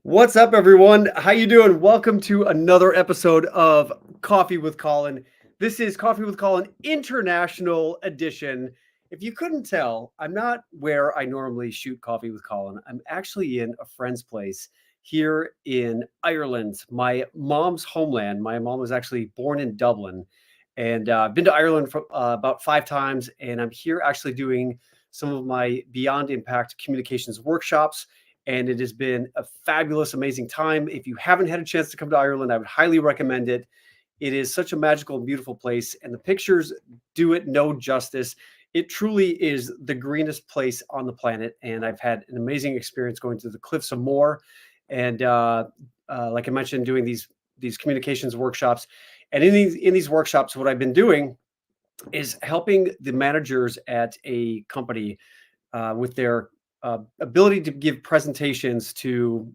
What's up, everyone? How you doing? Welcome to another episode of Coffee with Colin. This is Coffee with Colin International Edition. If you couldn't tell, I'm not where I normally shoot Coffee with Colin. I'm actually in a friend's place here in Ireland, my mom's homeland. My mom was actually born in Dublin, and I've been to Ireland for about 5 times, and I'm here actually doing some of my Beyond Impact communications workshops, and it has been a fabulous, amazing time. If you haven't had a chance to come to Ireland, I would highly recommend it. It is such a magical and beautiful place, and the pictures do it no justice. It truly is the greenest place on the planet, and I've had an amazing experience going to the Cliffs of Moher, and like I mentioned, doing these communications workshops. And in these workshops, what I've been doing is helping the managers at a company with their ability to give presentations to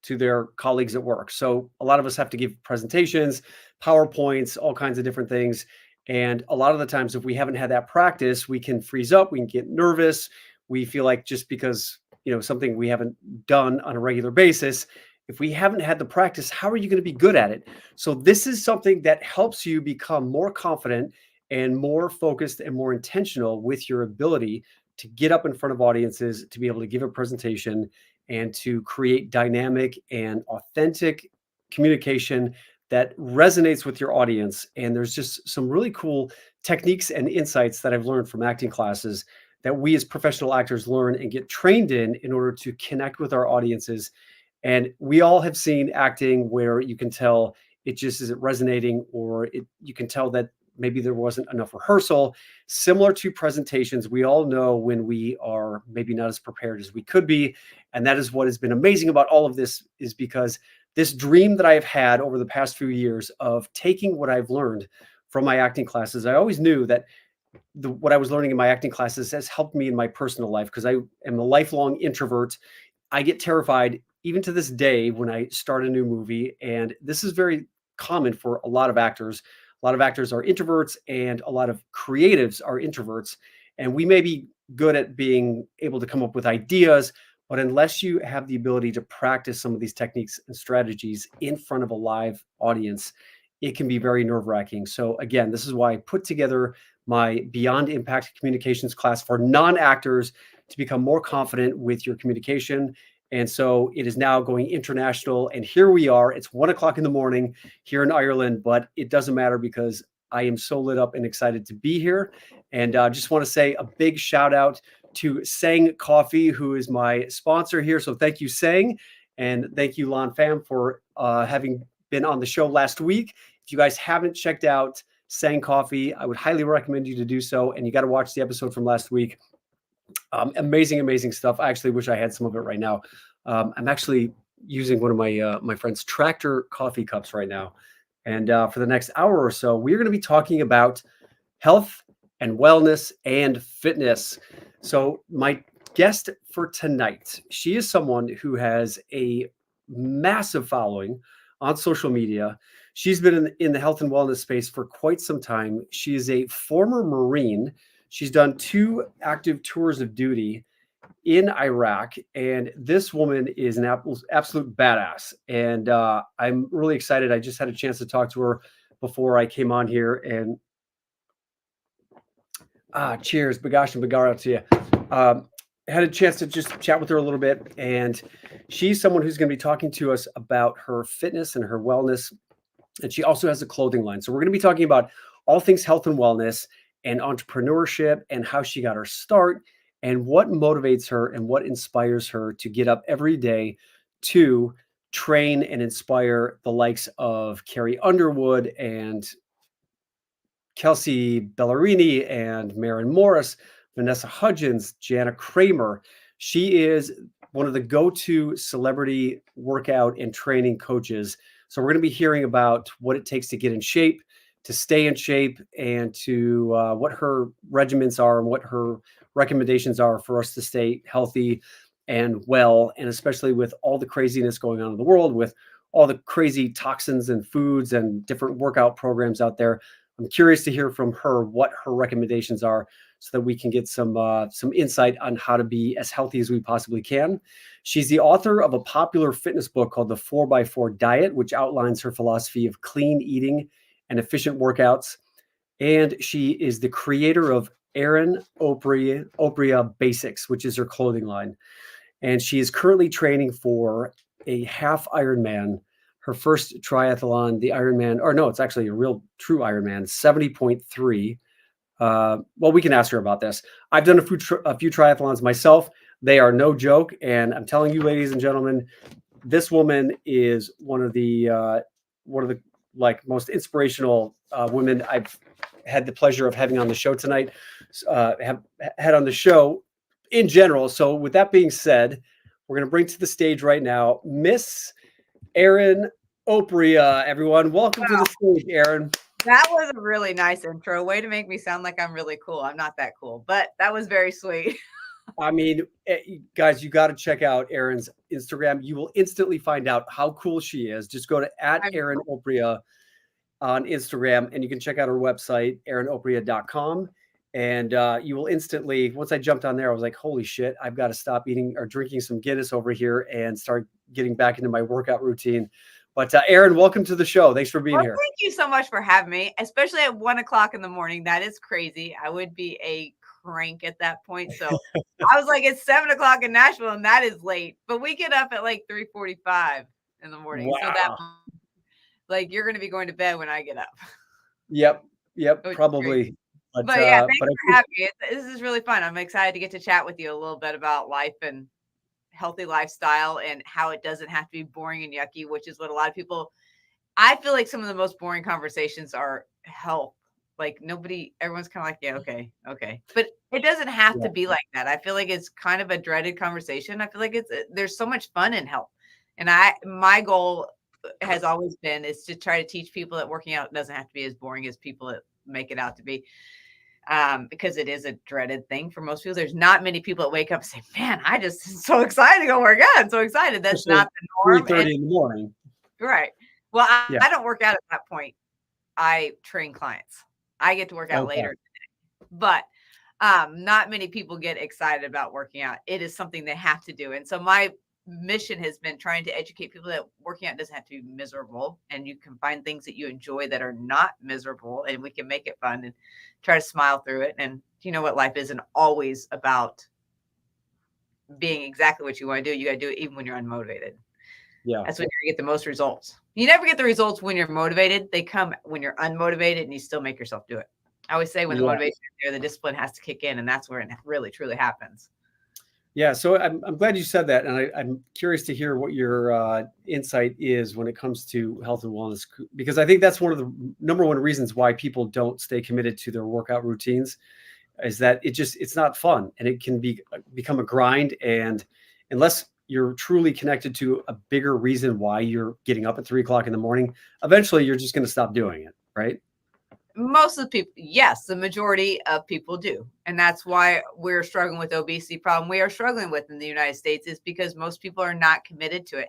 their colleagues at work. So a lot of us have to give presentations, PowerPoints, all kinds of different things. And a lot of the times, if we haven't had that practice, we can freeze up, we can get nervous. We feel like just because, something we haven't done on a regular basis, if we haven't had the practice, how are you going to be good at it? So this is something that helps you become more confident and more focused and more intentional with your ability to get up in front of audiences, to be able to give a presentation, and to create dynamic and authentic communication that resonates with your audience. And there's just some really cool techniques and insights that I've learned from acting classes that we as professional actors learn and get trained in order to connect with our audiences. And we all have seen acting where you can tell it just isn't resonating, or you can tell that maybe there wasn't enough rehearsal. Similar to presentations, we all know when we are maybe not as prepared as we could be. And that is what has been amazing about all of this, is because this dream that I have had over the past few years of taking what I've learned from my acting classes, I always knew that what I was learning in my acting classes has helped me in my personal life, because I am a lifelong introvert. I get terrified even to this day when I start a new movie. And this is very common for a lot of actors. A lot of actors are introverts, and a lot of creatives are introverts. And we may be good at being able to come up with ideas, but unless you have the ability to practice some of these techniques and strategies in front of a live audience, it can be very nerve-wracking. So again, this is why I put together my Beyond Impact communications class for non-actors to become more confident with your communication. And so it is now going international. And here we are. It's 1 o'clock in the morning here in Ireland, but it doesn't matter because I am so lit up and excited to be here. And I just want to say a big shout out to Sang Coffee, who is my sponsor here. So thank you, Sang. And thank you, Lon Pham, for having been on the show last week. If you guys haven't checked out Sang Coffee, I would highly recommend you to do so. And you got to watch the episode from last week. Amazing, amazing stuff. I actually wish I had some of it right now. I'm actually using one of my friend's Tractor coffee cups right now. And for the next hour or so, we're going to be talking about health and wellness and fitness. So my guest for tonight, she is someone who has a massive following on social media. She's been in the health and wellness space for quite some time. She is a former Marine. She's done 2 active tours of duty in Iraq, and this woman is an absolute badass. And I'm really excited. I just had a chance to talk to her before I came on here, and cheers, Bagash and Bagara to you. Had a chance to just chat with her a little bit, and she's someone who's going to be talking to us about her fitness and her wellness. And she also has a clothing line. So we're going to be talking about all things health and wellness and entrepreneurship, and how she got her start, and what motivates her and what inspires her to get up every day to train and inspire the likes of Carrie Underwood and Kelsey Ballerini and Maren Morris, Vanessa Hudgens, Jana Kramer. She is one of the go-to celebrity workout and training coaches. So we're going to be hearing about what it takes to get in shape, to stay in shape, and to what her regimens are and what her recommendations are for us to stay healthy and well, and especially with all the craziness going on in the world, with all the crazy toxins and foods and different workout programs out there. I'm curious to hear from her what her recommendations are. so that we can get some insight on how to be as healthy as we possibly can. She's the author of a popular fitness book called The 4x4 Diet, which outlines her philosophy of clean eating and efficient workouts. And she is the creator of Erin Oprea Basics, which is her clothing line. And she is currently training for a half Ironman. Her first triathlon, the Ironman, or no, it's actually a real true Ironman, 70.3. Well, we can ask her about this. I've done a few triathlons myself. They are no joke. And I'm telling you, ladies and gentlemen, this woman is one of the like most inspirational women I've had the pleasure of having on the show tonight, have had on the show in general. So with that being said, we're going to bring to the stage right now, Miss Erin Oprea. Everyone, welcome to the stage, Erin. That was a really nice intro. Way to make me sound like I'm really cool. I'm not that cool, but that was very sweet. I mean, guys, you got to check out Erin's Instagram. You will instantly find out how cool she is. Just go to @Erin Oprea on Instagram, and you can check out her website, erinoprea.com. And you will instantly, once I jumped on there, I was like, holy shit, I've got to stop eating or drinking some Guinness over here and start getting back into my workout routine. But Erin, welcome to the show. Thanks for being here. Thank you so much for having me, especially at 1 o'clock in the morning. That is crazy. I would be a crank at that point. So I was like, it's 7 o'clock in Nashville, and that is late. But we get up at like 3:45 in the morning. Wow. So that, like, you're going to be going to bed when I get up. Yep, probably. But yeah, thanks for having me. This is really fun. I'm excited to get to chat with you a little bit about life and healthy lifestyle and how it doesn't have to be boring and yucky, which is what a lot of people, I feel like some of the most boring conversations are health. Like everyone's kind of like, yeah, okay. But it doesn't have to be like that. I feel like it's kind of a dreaded conversation. I feel like there's so much fun in health. And my goal has always been is to try to teach people that working out doesn't have to be as boring as people make it out to be. Because it is a dreaded thing for most people. There's not many people that wake up and say, man, I just am so excited to go work out. I'm so excited. That's not the norm. 3:30 in the morning. Right. Well, I don't work out at that point. I train clients. I get to work out later today. But not many people get excited about working out. It is something they have to do. And so my mission has been trying to educate people that working out doesn't have to be miserable, and you can find things that you enjoy that are not miserable, and we can make it fun and try to smile through it. And you know what, life isn't always about being exactly what you want to do. You got to do it even when you're unmotivated. Yeah, that's when you get the most results. You never get the results when you're motivated. They come when you're unmotivated, and you still make yourself do it. I always say when the motivation is there, the discipline has to kick in, and that's where it really truly happens. Yeah, so I'm glad you said that, and I'm curious to hear what your insight is when it comes to health and wellness, because I think that's one of the number one reasons why people don't stay committed to their workout routines, is that it's not fun, and it can become a grind, and unless you're truly connected to a bigger reason why you're getting up at 3 o'clock in the morning, eventually you're just going to stop doing it, right? Most of the people, yes, the majority of people do. And that's why we're struggling with the obesity problem we are struggling with in the United States, is because most people are not committed to it.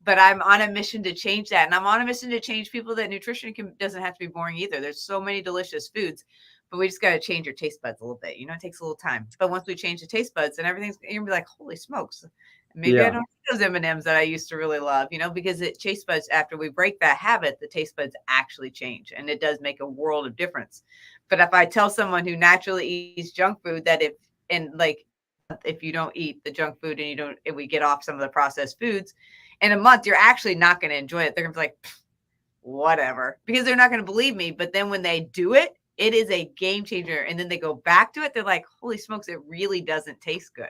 But I'm on a mission to change that. And I'm on a mission to change people that nutrition doesn't have to be boring either. There's so many delicious foods, but we just got to change your taste buds a little bit. It takes a little time. But once we change the taste buds and everything's, you're going to be like, holy smokes. Maybe I don't eat those M&Ms that I used to really love, because taste buds, after we break that habit, the taste buds actually change. And it does make a world of difference. But if I tell someone who naturally eats junk food that if you don't eat the junk food and we get off some of the processed foods, in a month, you're actually not going to enjoy it. They're going to be like, whatever, because they're not going to believe me. But then when they do it, it is a game changer. And then they go back to it. They're like, holy smokes, it really doesn't taste good.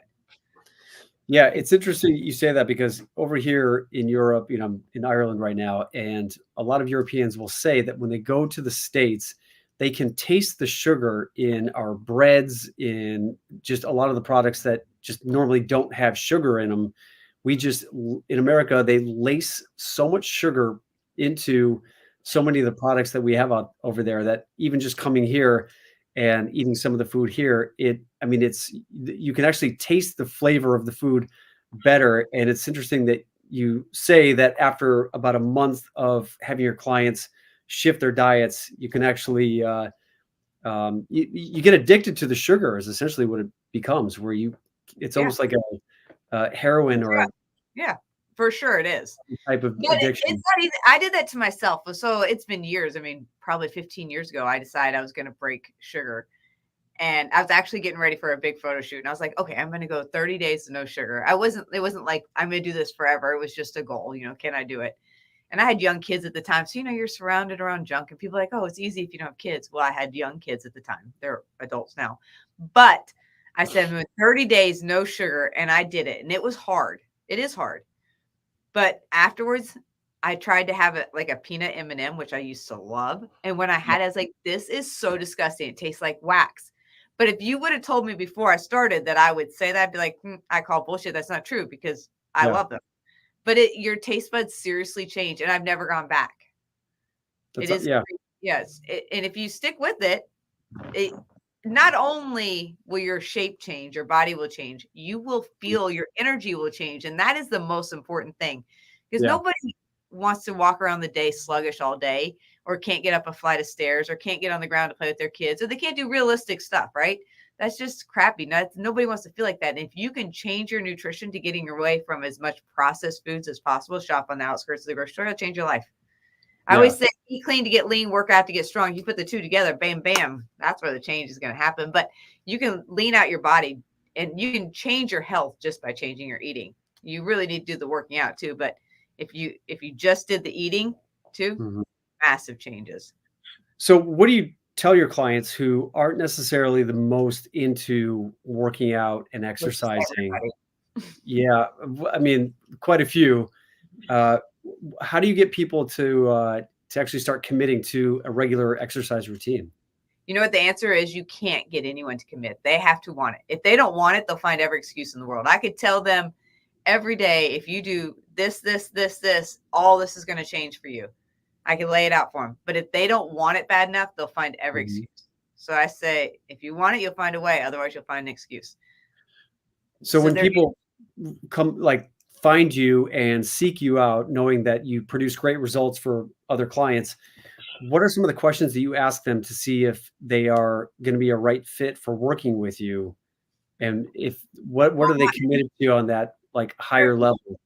Yeah, it's interesting you say that, because over here in Europe, I'm in Ireland right now, and a lot of Europeans will say that when they go to the States, they can taste the sugar in our breads, in just a lot of the products that just normally don't have sugar in them. In America, they lace so much sugar into so many of the products that we have over there, that even just coming here and eating some of the food here, you can actually taste the flavor of the food better. And it's interesting that you say that after about a month of having your clients shift their diets, you can actually you get addicted to the sugar is essentially what it becomes, where it's Yeah. almost like a heroin or a Yeah, for sure it is. type of But it's addiction. not easy. I did that to myself. So it's been years. I mean, probably 15 years ago, I decided I was going to break sugar. And I was actually getting ready for a big photo shoot. And I was like, okay, I'm going to go 30 days to no sugar. It wasn't like I'm going to do this forever. It was just a goal. Can I do it? And I had young kids at the time. So, you're surrounded around junk and people are like, oh, it's easy if you don't have kids. Well, I had young kids at the time. They're adults now. But I said, I'm doing 30 days, no sugar. And I did it. And it was hard. It is hard. But afterwards, I tried to have it like a peanut M&M, which I used to love. And when I had it, I was like, this is so disgusting. It tastes like wax. But if you would have told me before I started that I would say that, I'd be like, I call bullshit. That's not true because I Yeah, love them. But your taste buds seriously change. And I've never gone back. It is, yeah. yes. And if you stick with it, it not only will your shape change, your body will change, you will feel your energy will change. And that is the most important thing because Yeah. nobody wants to walk around the day sluggish all day or can't get up a flight of stairs or can't get on the ground to play with their kids or they can't do realistic stuff, right? That's just crappy. Nobody wants to feel like that. And if you can change your nutrition to getting away from as much processed foods as possible, shop on the outskirts of the grocery store, it'll change your life. I Yeah. always say eat clean to get lean, work out to get strong. You put the two together, bam, bam. That's where the change is going to happen. But you can lean out your body and you can change your health just by changing your eating. You really need to do the working out too. But if you just did the eating too, Mhm. massive changes. So what do you tell your clients who aren't necessarily the most into working out and Which is exercising? everybody. Yeah, I mean, quite a few. Uh, how do you get people to actually start committing to a regular exercise routine? You know what the answer is? You can't get anyone to commit. They have to want it. If they don't want it, they'll find every excuse in the world. I could tell them every day, if you do this, this, all this is going to change for you. I can lay it out for them. But if they don't want it bad enough, they'll find every Mhm. excuse. So I say, if you want it, you'll find a way. Otherwise, you'll find an excuse. So So when there, people come like find you and seek you out, knowing that you produce great results for other clients, what are some of the questions that you ask them to see if they are going to be a right fit for working with you? And if what are they committed to on that like higher level?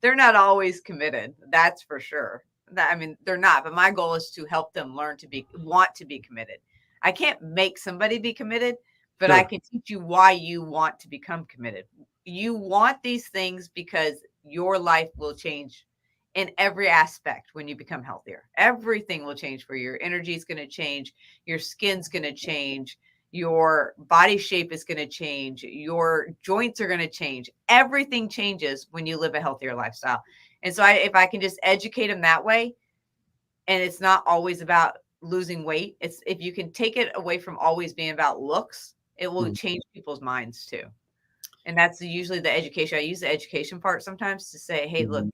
they're not always committed. That's for sure. I mean, they're not. But my goal is to help them learn to want to be committed. I can't make somebody be committed, but I Sure. can teach you why you want to become committed. You want these things because your life will change in every aspect when you become healthier. Everything will change for you. Your energy is going to change. Your skin's going to change. Your body shape is going to change. Your joints are going to change. Everything changes when you live a healthier lifestyle. And so if I can just educate them that way, and it's not always about losing weight, it's if you can take it away from always being about looks, it will Mhm. change people's minds too. And that's usually the education. I use the education part sometimes to say, hey, look, Mhm.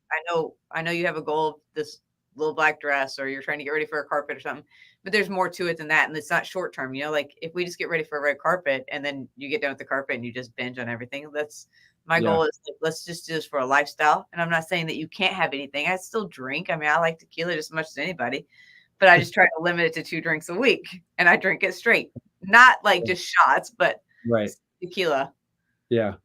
I know you have a goal of this little black dress or you're trying to get ready for a carpet or something, but there's more to it than that. And it's not short term, like if we just get ready for a red carpet and then you get done with the carpet and you just binge on everything, that's my Yeah. goal is like, let's just do this for a lifestyle. And I'm not saying that you can't have anything. I still drink. I mean, I like tequila just as much as anybody, but I just try to limit it to 2 drinks a week and I drink it straight, not like just shots, but Right. tequila. Yeah.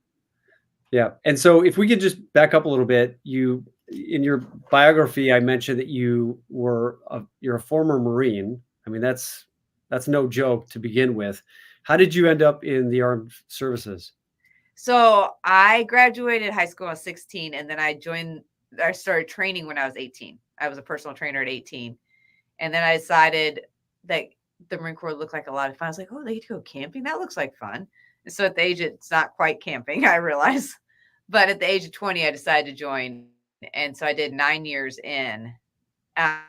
Yeah. And so if we could just back up a little bit, you in your biography, I mentioned that you're a former Marine. I mean, that's no joke to begin with. How did you end up in the armed services? So I graduated high school when I was 16, and then I started training when I was 18. I was a personal trainer at 18. And then I decided that the Marine Corps looked like a lot of fun. I was like, oh, they get to go camping? That looks like fun. And so at the age, it's not quite camping, I realize. But at the age of 20, I decided to join. And so I did 9 years in. I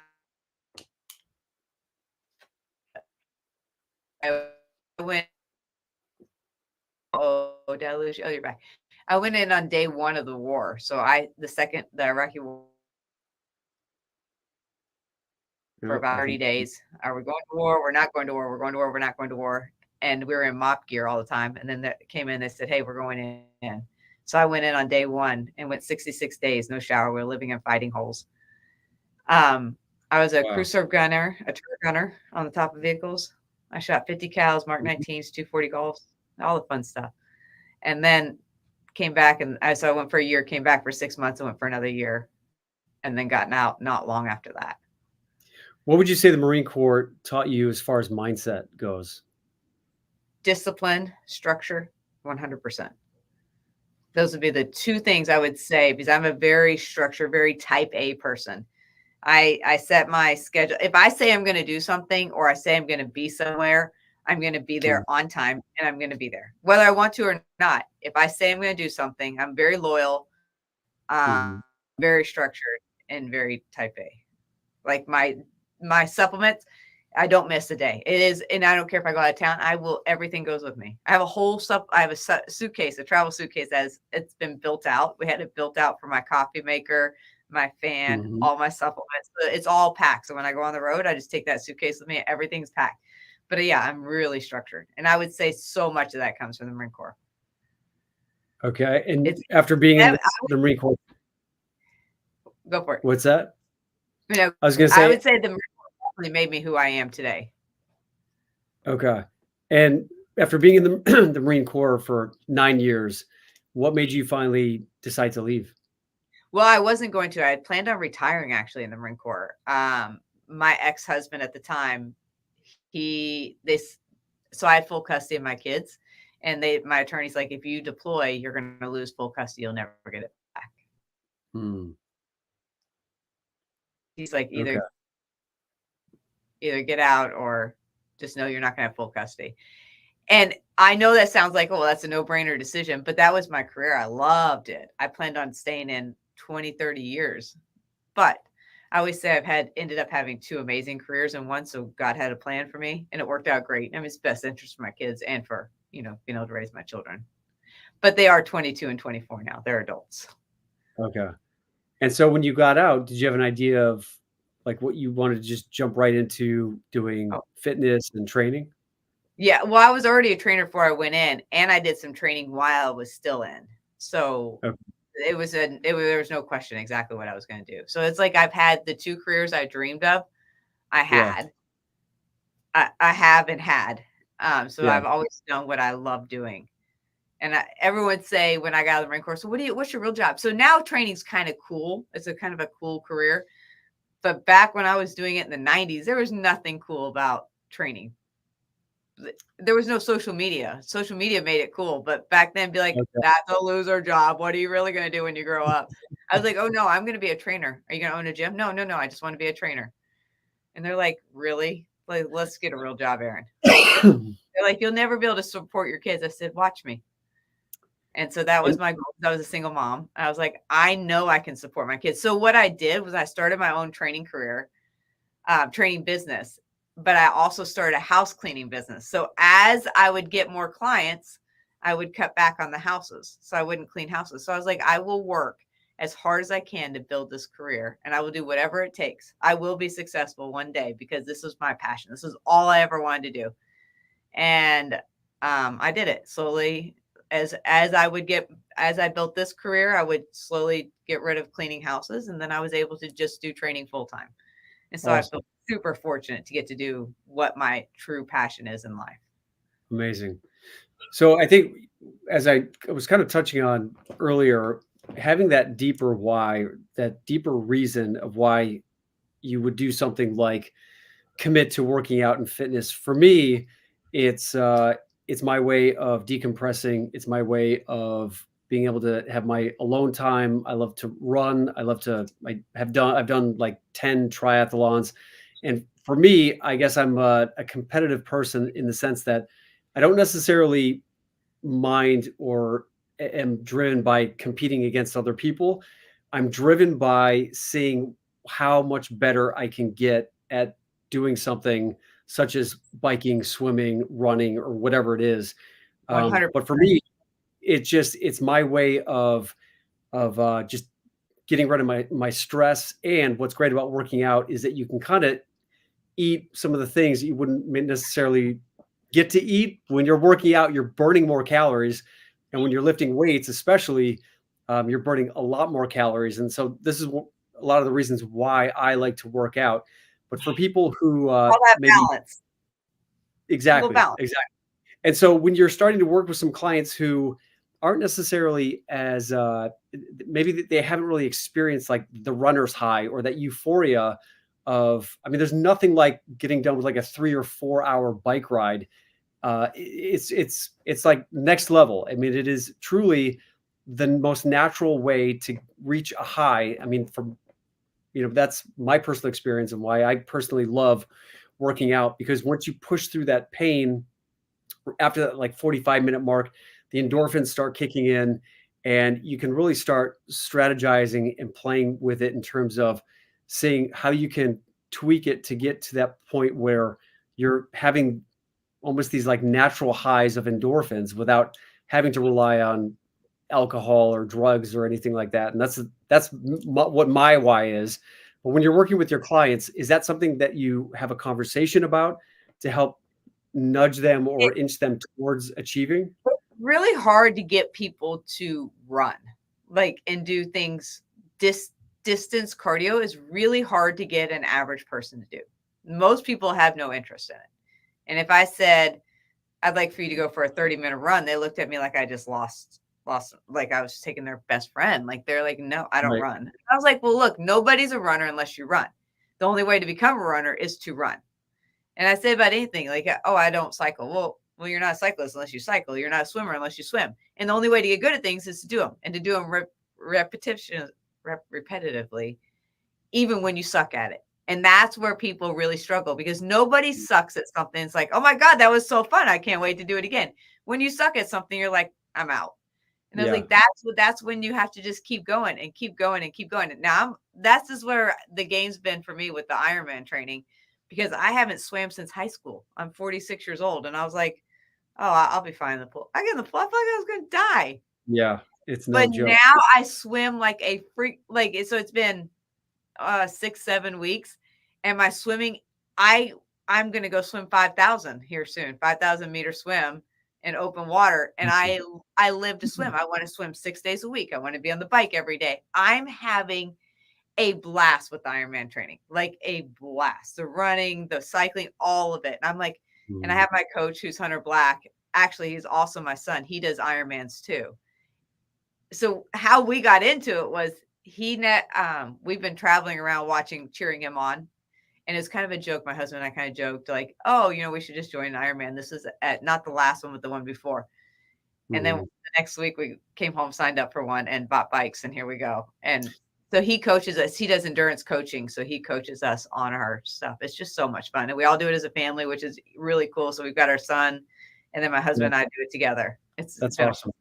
went, oh, did I lose you? Oh, you're back. I went in on day one of the war. So the Iraqi war for Oh, about I 30 think days. Are we going to war? We're not going to war. We're going to war. We're not going to war. And we were in mop gear all the time. And then they came in, they said, hey, we're going in. So I went in on day one and went 66 days, no shower. We were living in fighting holes. Um, I was a crew wow. serve gunner, a turret gunner on the top of vehicles. I shot 50 cals, Mark 19s, 240 golfs, all the fun stuff. And then came back, and so I went for a year, came back for 6 months, and went for another year, and then gotten out not long after that. What would you say the Marine Corps taught you as far as mindset goes? Discipline, structure, 100%. Those would be the two things I would say, because I'm a very structured, very type A person. I set my schedule. If I say I'm going to do something, or I say I'm going to be somewhere, I'm going to be there on time, and I'm going to be there, whether I want to or not. If I say I'm going to do something, I'm very loyal, very structured, and very type A. Like my supplements, I don't miss a day. It is, and I don't care if I go out of town. Everything goes with me. I have a suitcase, a travel suitcase it's been built out. We had it built out for my coffee maker, my fan, all my supplements. It's all packed. So when I go on the road, I just take that suitcase with me. Everything's packed. But yeah, I'm really structured. And I would say so much of that comes from the Marine Corps. Okay. And after being in the Marine Corps, go for it. What's that? I was going to say, I would say the Marine Corps definitely made me who I am today. Okay. And after being in the Marine Corps for 9 years, what made you finally decide to leave? Well, I wasn't going to. I had planned on retiring actually in the Marine Corps. My ex-husband at the time, so I had full custody of my kids, and my attorney's like, if you deploy, you're going to lose full custody. You'll never get it back. He's like, either get out, or just know you're not going to have full custody. And I know that sounds like, oh, that's a no-brainer decision, but that was my career. I loved it. I planned on staying in 20, 30 years. But I always say I've ended up having two amazing careers in one. So God had a plan for me, and it worked out great. I mean, it's best interest for my kids and for, being able to raise my children. But they are 22 and 24 now. They're adults. Okay. And so when you got out, did you have an idea of like what you wanted to just jump right into doing fitness and training? Yeah. Well, I was already a trainer before I went in, and I did some training while I was still in. So there was no question exactly what I was going to do. So it's like I've had the two careers I dreamed of. I have and had. So I've always done what I love doing. And everyone would say when I got out of the Marine Corps, so what's your real job? So now training's kind of cool. It's a kind of a cool career. But back when I was doing it in the 90s, there was nothing cool about training. There was no social media. Social media made it cool. But back then, be like, that's a loser job. What are you really going to do when you grow up? I was like, oh, no, I'm going to be a trainer. Are you going to own a gym? No. I just want to be a trainer. And they're like, really? Like, let's get a real job, Erin. They're like, you'll never be able to support your kids. I said, watch me. And so that was my goal. I was a single mom. I was like, I know I can support my kids. So what I did was I started my own training career, training business, but I also started a house cleaning business. So as I would get more clients, I would cut back on the houses. So I wouldn't clean houses. So I was like, I will work as hard as I can to build this career, and I will do whatever it takes. I will be successful one day, because this was my passion. This is all I ever wanted to do. And I did it slowly. As I built this career, I would slowly get rid of cleaning houses, and then I was able to just do training full time. And so I feel super fortunate to get to do what my true passion is in life. Amazing. So I think, as I was kind of touching on earlier, having that deeper why, that deeper reason of why you would do something like commit to working out and fitness. For me, it's my way of decompressing. It's my way of being able to have my alone time. I love to run. I've done like 10 triathlons. And for me, I guess I'm a competitive person in the sense that I don't necessarily mind or am driven by competing against other people. I'm driven by seeing how much better I can get at doing something such as biking, swimming, running, or whatever it is. But for me, it's my way of just getting rid of my stress. And what's great about working out is that you can kind of eat some of the things that you wouldn't necessarily get to eat. When you're working out, you're burning more calories. And when you're lifting weights, especially, you're burning a lot more calories. And so this is a lot of the reasons why I like to work out. But for people who all that maybe balance. little Exactly. balance. Exactly. And so when you're starting to work with some clients who aren't necessarily as maybe they haven't really experienced like the runner's high or that euphoria of, I mean, there's nothing like getting done with like a 3 or 4 hour bike ride. It's like next level. I mean, it is truly the most natural way to reach a high. I mean, from, that's my personal experience and why I personally love working out, because once you push through that pain after that like 45-minute mark, the endorphins start kicking in, and you can really start strategizing and playing with it in terms of seeing how you can tweak it to get to that point where you're having almost these like natural highs of endorphins without having to rely on alcohol or drugs or anything like that. And what my why is. But when you're working with your clients, is that something that you have a conversation about to help nudge them or inch them towards achieving? Really hard to get people to run, like, and do things. Distance cardio is really hard to get an average person to do. Most people have no interest in it. And if I said, I'd like for you to go for a 30-minute run, they looked at me like I just lost, like I was taking their best friend. Like, they're like, no, I don't Right. run. I was like, well, look, nobody's a runner unless you run. The only way to become a runner is to run. And I say about anything, like, oh, I don't cycle. Well, you're not a cyclist unless you cycle. You're not a swimmer unless you swim. And the only way to get good at things is to do them, and to do them repetitively, even when you suck at it. And that's where people really struggle, because nobody sucks at something. It's like, oh my God, that was so fun. I can't wait to do it again. When you suck at something, you're like, I'm out. And I was Yeah. like, that's when you have to just keep going and keep going and keep going. And now that's just where the game's been for me with the Ironman training, because I haven't swam since high school. I'm 46 years old. And I was like, oh, I'll be fine in the pool. I get in the pool, I felt like I was going to die. Yeah. It's no But joke. now I swim like a freak. Like, so it's been 6-7 weeks, and my swimming, I'm going to go swim 5,000 here soon, 5,000-meter swim in open water. And I live to swim. I want to swim 6 days a week. I want to be on the bike every day. I'm having a blast with Ironman training, like a blast. The running, the cycling, all of it. And I'm like, and I have my coach who's Hunter Black. Actually, he's also my son. He does Ironmans too. So how we got into it was we've been traveling around cheering him on. And it's kind of a joke. My husband and I kind of joked like, oh, we should just join Ironman. This is not the last one, but the one before. And then the next week we came home, signed up for one, and bought bikes, and here we go. And so he coaches us. He does endurance coaching. So he coaches us on our stuff. It's just so much fun. And we all do it as a family, which is really cool. So we've got our son, and then my husband and I do it together. That's awesome.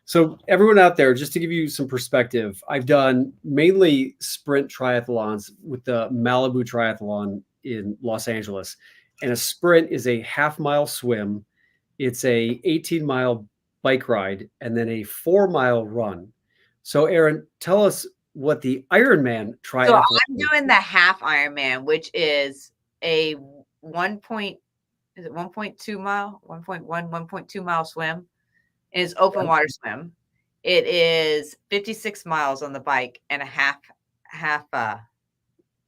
So everyone out there, just to give you some perspective, I've done mainly sprint triathlons with the Malibu Triathlon in Los Angeles. And a sprint is a half-mile swim. It's a 18-mile bike ride, and then a 4-mile run. So Erin, tell us what the Ironman triathlon. So I'm doing the half Ironman, which is a 1.2 mile, 1.2 mile swim. It is open water swim. It is 56 miles on the bike and a half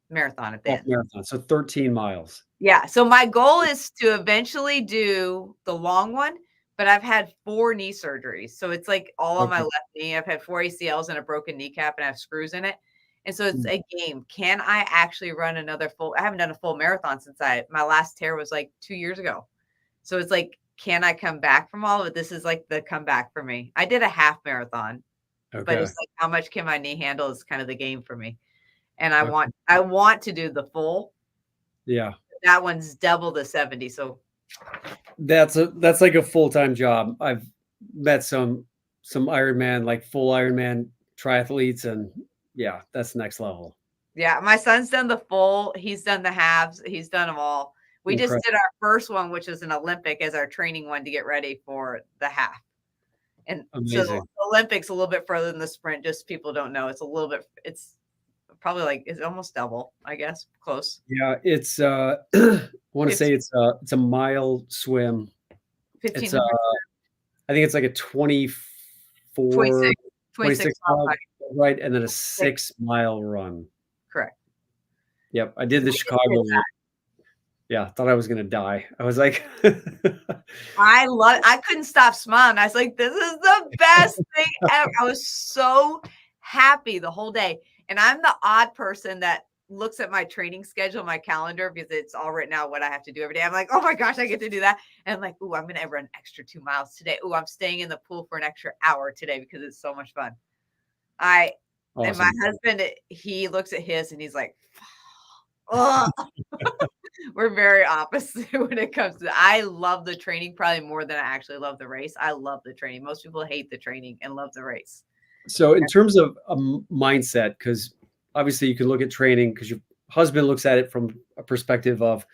marathon at the end. Marathon, so 13 miles. Yeah. So my goal is to eventually do the long one, but I've had 4 knee surgeries. So it's like all on my left knee. I've had 4 ACLs and a broken kneecap, and I have screws in it. And so it's a game. Can I actually run another full? I haven't done a full marathon since my last tear was like 2 years ago. So it's like, can I come back from all of it? This is like the comeback for me. I did a half marathon, but it's like, how much can my knee handle is kind of the game for me. And I want to do the full. Yeah. That one's double the 70. So that's like a full-time job. I've met some Ironman, like full Ironman triathletes, and yeah, that's next level. Yeah. My son's done the full. He's done the halves. He's done them all. We just did our first one, which is an Olympic, as our training one to get ready for the half. And so the Olympics a little bit further than the sprint, just people don't know. It's probably like, it's almost double, I guess, close. Yeah, it's I want to say it's a mile swim. 15. I think it's like a 26 mile, right, and then a 6-mile run. Correct. Yep, I did the Chicago one. Yeah, thought I was gonna die. I was like, I couldn't stop smiling. I was like, this is the best thing ever. I was so happy the whole day. And I'm the odd person that looks at my training schedule, my calendar, because it's all written out what I have to do every day. I'm like, oh my gosh, I get to do that. And I'm like, ooh, I'm gonna run extra 2 miles today. Ooh, I'm staying in the pool for an extra hour today because it's so much fun. I and my awesome. husband, he looks at his and he's like, oh, we're very opposite when it comes to I love the training probably more than I actually love the race. I love the training. Most people hate the training and love the race. So in terms of a mindset, because obviously you can look at training because your husband looks at it from a perspective of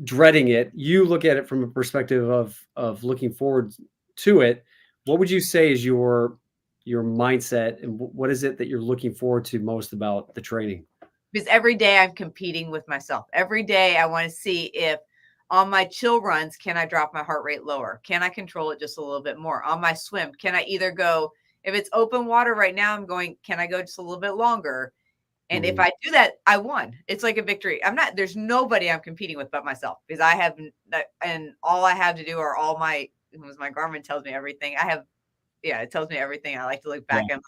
dreading it. You look at it from a perspective of looking forward to it. What would you say is your mindset, and what is it that you're looking forward to most about the training? Because every day I'm competing with myself. Every day I want to see if on my chill runs, can I drop my heart rate lower? Can I control it just a little bit more? On my swim, can I either go, if it's open water right now, I'm going, can I go just a little bit longer? And if Mhm. I do that, I won. It's like a victory. There's nobody I'm competing with but myself because I have that, and all I have to do are all my, as my Garmin tells me everything. Yeah, it tells me everything. I like to look Yeah. back and,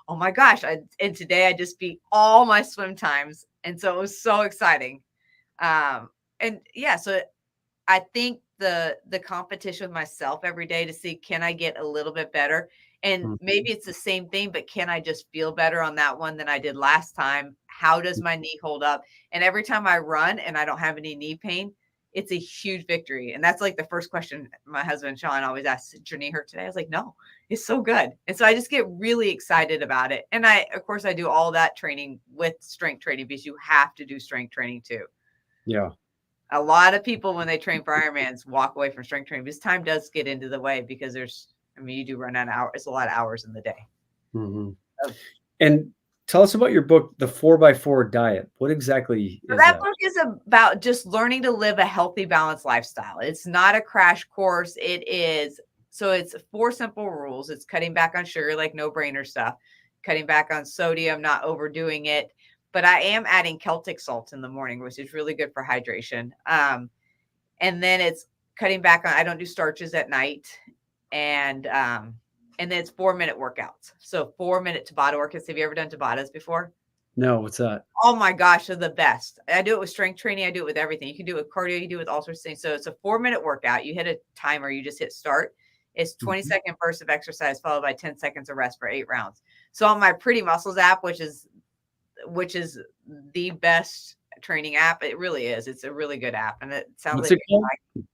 oh my gosh. And today I just beat all my swim times. And so it was so exciting. And yeah, so I think the competition with myself every day to see can I get a little bit better? And Mhm. maybe it's the same thing, but can I just feel better on that one than I did last time? How does my knee hold up? And every time I run and I don't have any knee pain, it's a huge victory. And that's like the first question my husband Sean always asks, did your knee hurt today? I was like, no, it's so good. And so I just get really excited about it. And of course, I do all that training with strength training because you have to do strength training too. Yeah. A lot of people when they train for Ironmans walk away from strength training because time does get into the way because you do run out of hours. It's a lot of hours in the day. Mhm. So And tell us about your book, The 4x4 Diet. What exactly is that that? book is about just learning to live a healthy, balanced lifestyle. It's not a crash course. It's 4 simple rules. It's cutting back on sugar, like no brainer stuff, cutting back on sodium, not overdoing it. But I am adding Celtic salt in the morning, which is really good for hydration. And then it's cutting back on I don't do starches at night. And then it's 4-minute workouts. So 4-minute Tabata workouts. Have you ever done Tabatas before? No, what's that? Oh my gosh, they're the best. I do it with strength training. I do it with everything. You can do it with cardio. You do it with all sorts of things. So it's a 4-minute workout. You hit a timer. You just hit start. It's Mhm. 20-second burst of exercise followed by 10 seconds of rest for 8 rounds. So on my Pretty Muscles app, which is the best training app, it really is. It's a really good app, and it sounds What's like it called?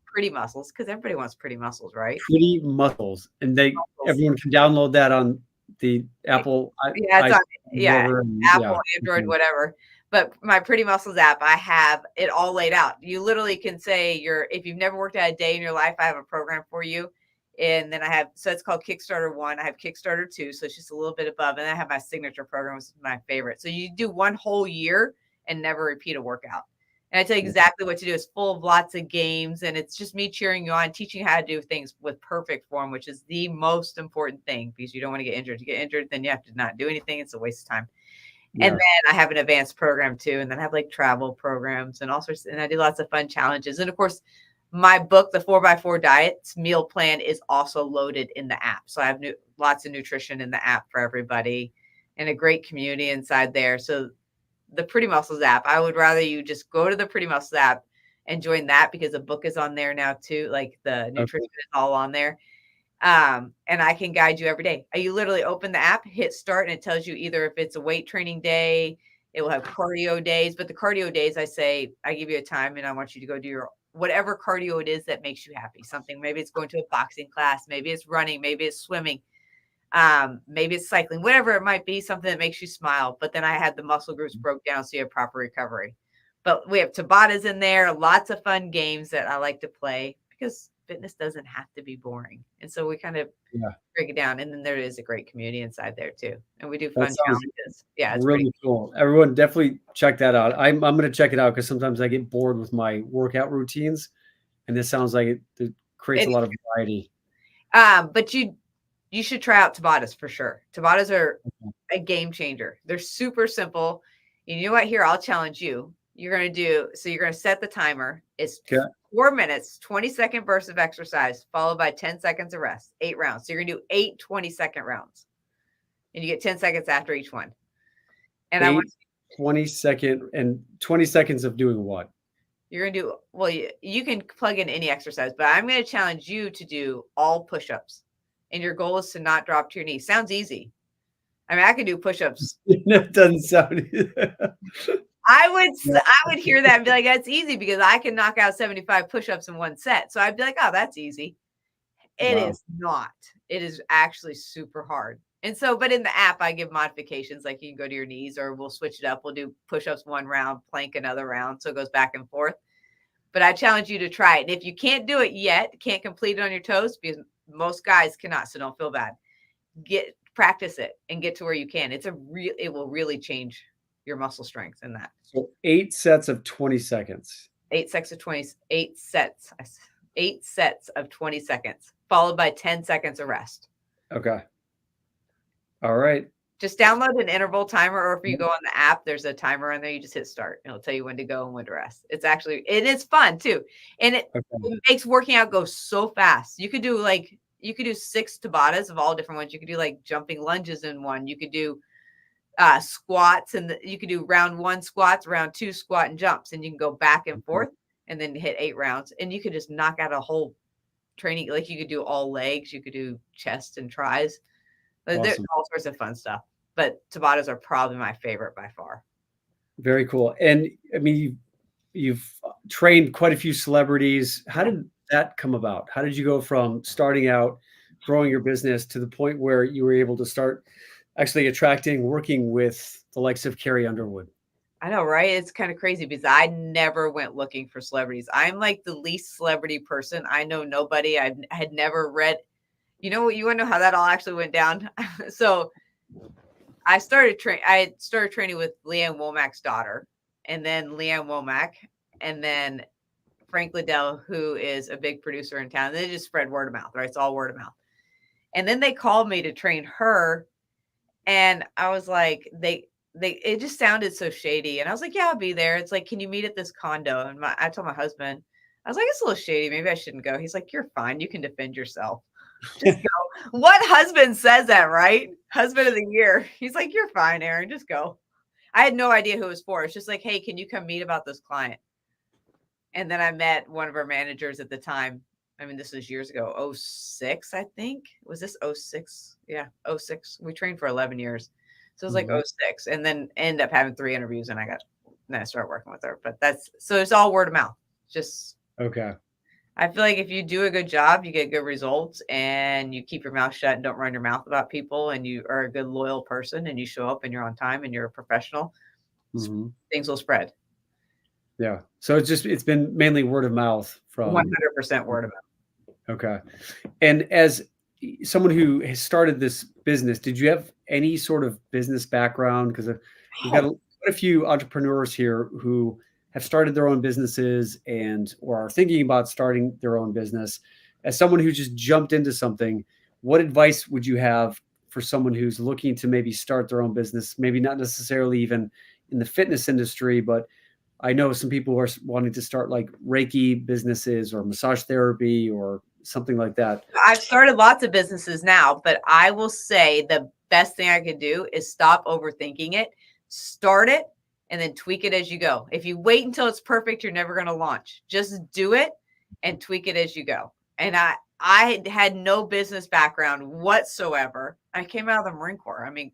Pretty Muscles because everybody wants pretty muscles, right? Pretty Muscles, and Muscles. everyone can download that on the Apple Yeah, it's I on yeah, whatever, and Apple, yeah. Android, Mhm. whatever. But my Pretty Muscles app, I have it all laid out. You literally can say if you've never worked out a day in your life, I have a program for you. And then it's called Kickstarter 1. I have Kickstarter 2, so it's just a little bit above. And I have my signature program, which is my favorite. So you do one whole year and never repeat a workout. And I tell you exactly what to do. It's full of lots of games, and it's just me cheering you on, teaching you how to do things with perfect form, which is the most important thing because you don't want to get injured. To get injured, then you have to not do anything. It's a waste of time. And Yeah. then I have an advanced program too, and then I have like travel programs and all sorts. And I do lots of fun challenges. And of course, my book, The 4x4 Diets Meal Plan, is also loaded in the app. So I have lots of nutrition in the app for everybody, and a great community inside there. So the Pretty Muscles app, I would rather you just go to the Pretty Muscles app and join that because the book is on there now too. Like the nutrition Okay. is all on there. And I can guide you every day. You literally open the app, hit start, and it tells you either if it's a weight training day, it will have cardio days. But the cardio days, I give you a time and I want you to go do your whatever cardio it is that makes you happy. Something, maybe it's going to a boxing class, maybe it's running, maybe it's swimming, maybe it's cycling, whatever it might be, something that makes you smile. But then I had the muscle groups broke down so you have proper recovery. But we have Tabatas in there, lots of fun games that I like to play because fitness doesn't have to be boring. And so we kind of Yeah. break it down. And then there is a great community inside there too. And we do That fun sounds challenges. Yeah, it's pretty really cool. Everyone definitely check that out. I'm gonna check it out because sometimes I get bored with my workout routines, and this sounds like it creates a it, lot of variety. but you should try out Tabatas for sure. Tabatas are a game changer. They're super simple. You know what? Here, I'll challenge you. you're going to do, so you're going to set the timer. It's Okay. 4 minutes, 20-second burst of exercise, followed by 10 seconds of rest, 8 rounds. So you're going to do 8 20-second rounds, and you get 10 seconds after each one. And I want 20-second and 20 seconds of doing what? you're going to do, well, you can plug in any exercise, but I'm going to challenge you to do all push-ups. And your goal is to not drop to your knees. Sounds easy. I mean, I can do push-ups. It doesn't sound. I would hear that and be like, that's easy because I can knock out 75 push-ups in one set. So I'd be like, oh, that's easy. It is not. It is actually super hard. And so, but in the app, I give modifications, like you can go to your knees, or we'll switch it up. We'll do push-ups one round, plank another round. So it goes back and forth. But I challenge you to try it. And if you can't do it yet, can't complete it on your toes, because most guys cannot, so don't feel bad. Practice it and get to where you can. It will really change your muscle strength in that. So 8 sets of 20 seconds. 8 sets of 20 seconds, followed by 10 seconds of rest. Okay. All right. Just download an interval timer, or if you go on the app, there's a timer on there. You just hit start. It'll tell you when to go and when to rest. It is fun too. And it makes working out go so fast. You could do 6 Tabatas of all different ones. You could do like jumping lunges in one. You could do squats, and you could do round 1 squats, round 2 squat and jumps, and you can go back and forth and then hit 8 rounds. And you could just knock out a whole training. Like you could do all legs, you could do chest and tries. Awesome. There's all sorts of fun stuff, but Tabatas are probably my favorite by far. Very cool. And I mean, you've trained quite a few celebrities. How did that come about? How did you go from starting out, growing your business, to the point where you were able to start actually working with the likes of Carrie Underwood? I know, right? It's kind of crazy because I never went looking for celebrities. I'm like the least celebrity person. I know nobody. I had never read. You know what? You want to know how that all actually went down? So I started training with Leanne Womack's daughter, and then Leanne Womack, and then Frank Liddell, who is a big producer in town. They just spread word of mouth, right? It's all word of mouth. And then they called me to train her, and I was like, it just sounded so shady. And I was like, yeah, I'll be there. It's like, can you meet at this condo? And I told my husband, I was like, it's a little shady. Maybe I shouldn't go. He's like, you're fine. You can defend yourself. Just go. What husband says that, right? Husband of the year. He's like, you're fine, Erin. Just go. I had no idea who it was for. It's just like, hey, can you come meet about this client? And then I met one of our managers at the time. I mean, this was years ago, 06, I think. Was this 06? Yeah, 06. We trained for 11 years. So it was like 06. And then ended up having 3 interviews, and then I started working with her. But so it's all word of mouth. Just okay. I feel like if you do a good job, you get good results, and you keep your mouth shut and don't run your mouth about people, and you are a good, loyal person, and you show up and you're on time and you're a professional, things will spread. Yeah. So it's been mainly word of mouth from 100% word of mouth. Okay. And as someone who has started this business, did you have any sort of business background? Because we've got quite a few entrepreneurs here who have started their own businesses or are thinking about starting their own business. As someone who just jumped into something, what advice would you have for someone who's looking to maybe start their own business? Maybe not necessarily even in the fitness industry, but I know some people who are wanting to start like Reiki businesses or massage therapy or something like that. I've started lots of businesses now, but I will say the best thing I could do is stop overthinking it, start it, and then tweak it as you go. If you wait until it's perfect, you're never going to launch. Just do it and tweak it as you go. And I had no business background whatsoever. I came out of the Marine Corps. I mean,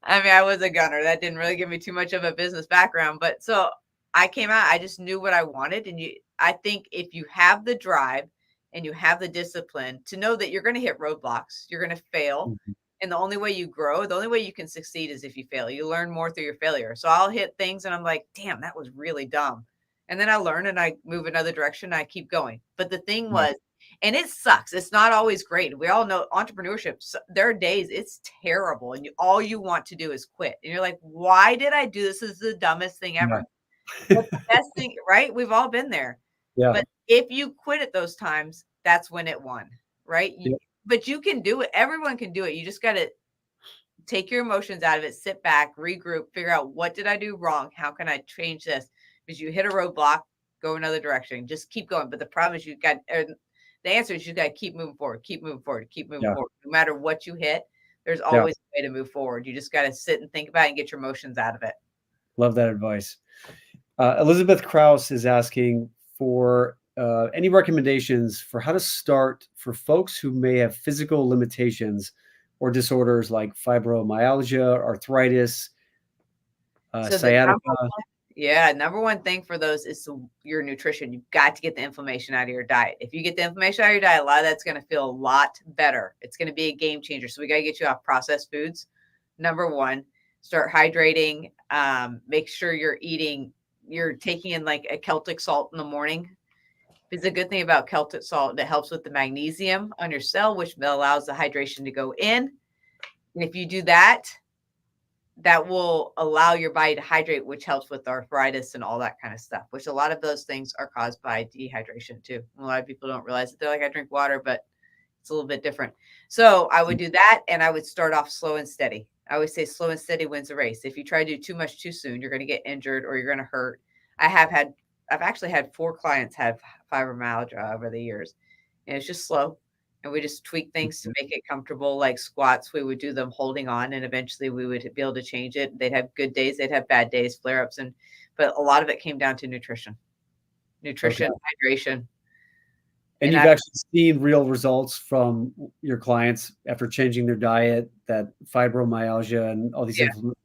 I was a gunner. That didn't really give me too much of a business background. But so I came out, I just knew what I wanted. And I think if you have the drive and you have the discipline to know that you're going to hit roadblocks, you're going to fail. And the only way you grow, the only way you can succeed is if you fail. You learn more through your failure. So I'll hit things and I'm like, damn, that was really dumb. And then I learn and I move another direction and I keep going. But the thing was, and it sucks. It's not always great. We all know entrepreneurship. There are days it's terrible. And all you want to do is quit. And you're like, why did I do this? This is the dumbest thing ever. But the best thing, right? We've all been there. Yeah. But if you quit at those times, that's when it won, right? But you can do it. Everyone can do it. You just got to take your emotions out of it, sit back, regroup, figure out what did I do wrong? How can I change this? Because you hit a roadblock, go another direction, just keep going. But the problem is the answer is you got to keep moving forward, keep moving forward, keep moving Yeah. forward. No matter what you hit, there's Yeah. always a way to move forward. You just got to sit and think about it and get your emotions out of it. Love that advice. Elizabeth Krause is asking for any recommendations for how to start for folks who may have physical limitations or disorders like fibromyalgia, arthritis, So sciatica. number one thing for those is your nutrition. You've got to get the inflammation out of your diet. If you get the inflammation out of your diet, a lot of that's going to feel a lot better. It's going to be a game changer. So we got to get you off processed foods. Number one, start hydrating. Make sure you're taking in like a Celtic salt in the morning. It's a good thing about Celtic salt that helps with the magnesium on your cell, which allows the hydration to go in. And if you do that, that will allow your body to hydrate, which helps with arthritis and all that kind of stuff, which a lot of those things are caused by dehydration too. A lot of people don't realize it. They're like, I drink water, but it's a little bit different. So I would do that, and I would start off slow and steady. I always say slow and steady wins the race. If you try to do too much too soon, you're going to get injured or you're going to hurt. I've actually had 4 clients have fibromyalgia over the years, and it's just slow. And we just tweak things to make it comfortable. Like squats, we would do them holding on, and eventually we would be able to change it. They'd have good days, they'd have bad days, flare-ups, but a lot of it came down to nutrition, hydration. And you've actually seen real results from your clients after changing their diet, that fibromyalgia and all these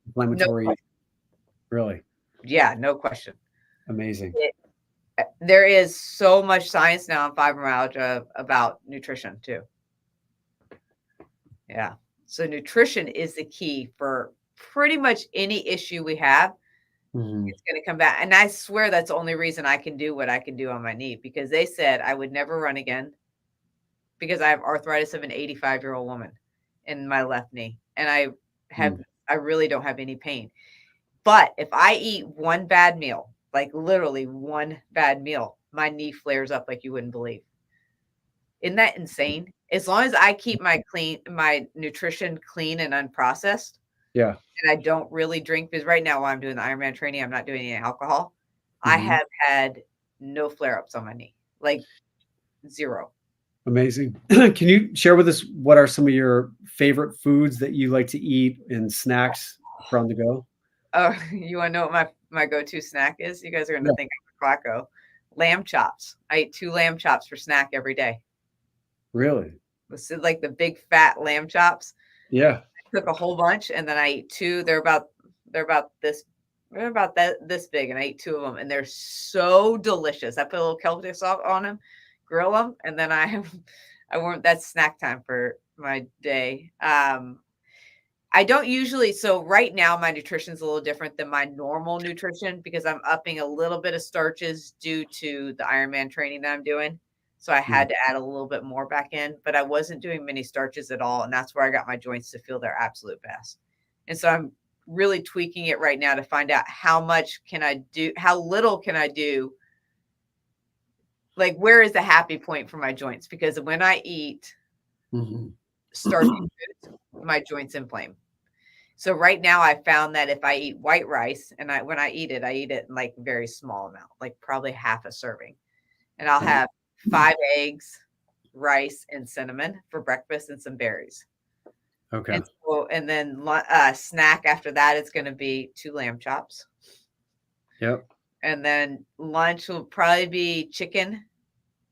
inflammatory. No really? Yeah, no question. Amazing. There is so much science now on fibromyalgia about nutrition too. Yeah. So nutrition is the key for pretty much any issue we have. Mm-hmm. It's going to come back. And I swear that's the only reason I can do what I can do on my knee, because they said I would never run again because I have arthritis of an 85-year-old woman in my left knee. And I really don't have any pain. But if I eat one bad meal, like literally one bad meal, my knee flares up like you wouldn't believe. Isn't that insane? As long as I keep my nutrition clean and unprocessed. Yeah. And I don't really drink, because right now while I'm doing the Ironman training, I'm not doing any alcohol. Mm-hmm. I have had no flare-ups on my knee, like zero. Amazing. Can you share with us what are some of your favorite foods that you like to eat and snacks from the go? Oh, you want to know what my go-to snack is? You guys are going to think I'm a quacko. Lamb chops. I eat 2 lamb chops for snack every day. Really? This is like the big fat lamb chops. Yeah. I cook a whole bunch, and then I eat 2. They're about this big, and I eat 2 of them, and they're so delicious. I put a little Celtic salt on them, grill them, and then that's snack time for my day. I don't usually, so right now my nutrition is a little different than my normal nutrition, because I'm upping a little bit of starches due to the Ironman training that I'm doing. So I had to add a little bit more back in, but I wasn't doing many starches at all. And that's where I got my joints to feel their absolute best. And so I'm really tweaking it right now to find out how much can I do, how little can I do, like where is the happy point for my joints? Because when I eat starchy foods, my joints inflame. So right now I found that if I eat white rice, and when I eat it in like very small amount, like probably half a serving, and I'll have 5 eggs, rice, and cinnamon for breakfast, and some berries. Okay. And then snack after that, it's going to be 2 lamb chops. Yep. And then lunch will probably be chicken.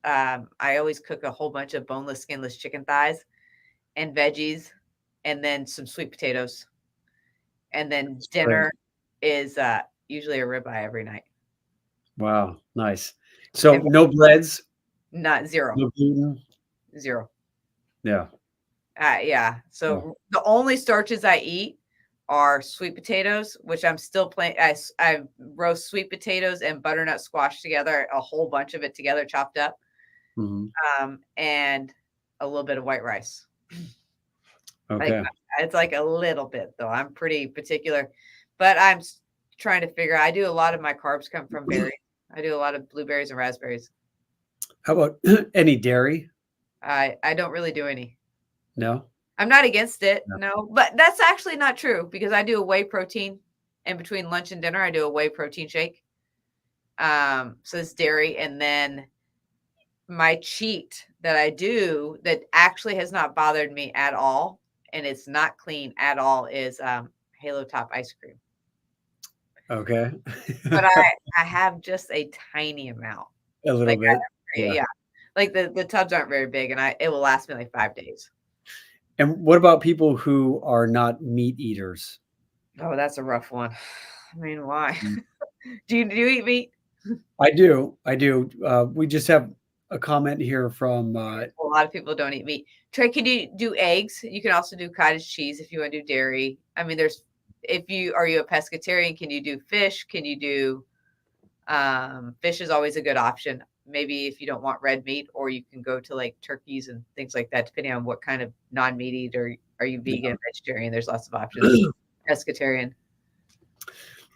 I always cook a whole bunch of boneless, skinless chicken thighs and veggies, and then some sweet potatoes. And then dinner is usually a ribeye every night. Wow, nice. So no breads? Zero. No gluten? Zero. Yeah. Yeah. So the only starches I eat are sweet potatoes, which I'm still playing. I roast sweet potatoes and butternut squash together, a whole bunch of it together, chopped up, and a little bit of white rice. Okay. It's like a little bit, though. I'm pretty particular, but I'm trying to figure out. I do a lot of my carbs come from berries. I do a lot of blueberries and raspberries. How about any dairy? I don't really do any. No? I'm not against it, Yeah. no, but that's actually not true because I do a whey protein in between lunch and dinner. I do a whey protein shake. So it's dairy, and then my cheat that I do that actually has not bothered me at all, and it's not clean at all, is Halo Top ice cream. Okay. But I have just a tiny amount. A little Like bit. Yeah. yeah, like the tubs aren't very big, and it will last me like 5 days. And what about people who are not meat eaters? Oh, that's a rough one. I mean, why? Mm. Do you eat meat? I do. I do. We just have a comment here from A lot of people don't eat meat. Trey, can you do eggs? You can also do cottage cheese if you want to do dairy. I mean, if you are you a pescatarian, can you do fish? Can you do fish is always a good option. Maybe if you don't want red meat, or you can go to like turkeys and things like that, depending on what kind of non-meat eater. Are you vegan, vegetarian? There's lots of options. Pescatarian.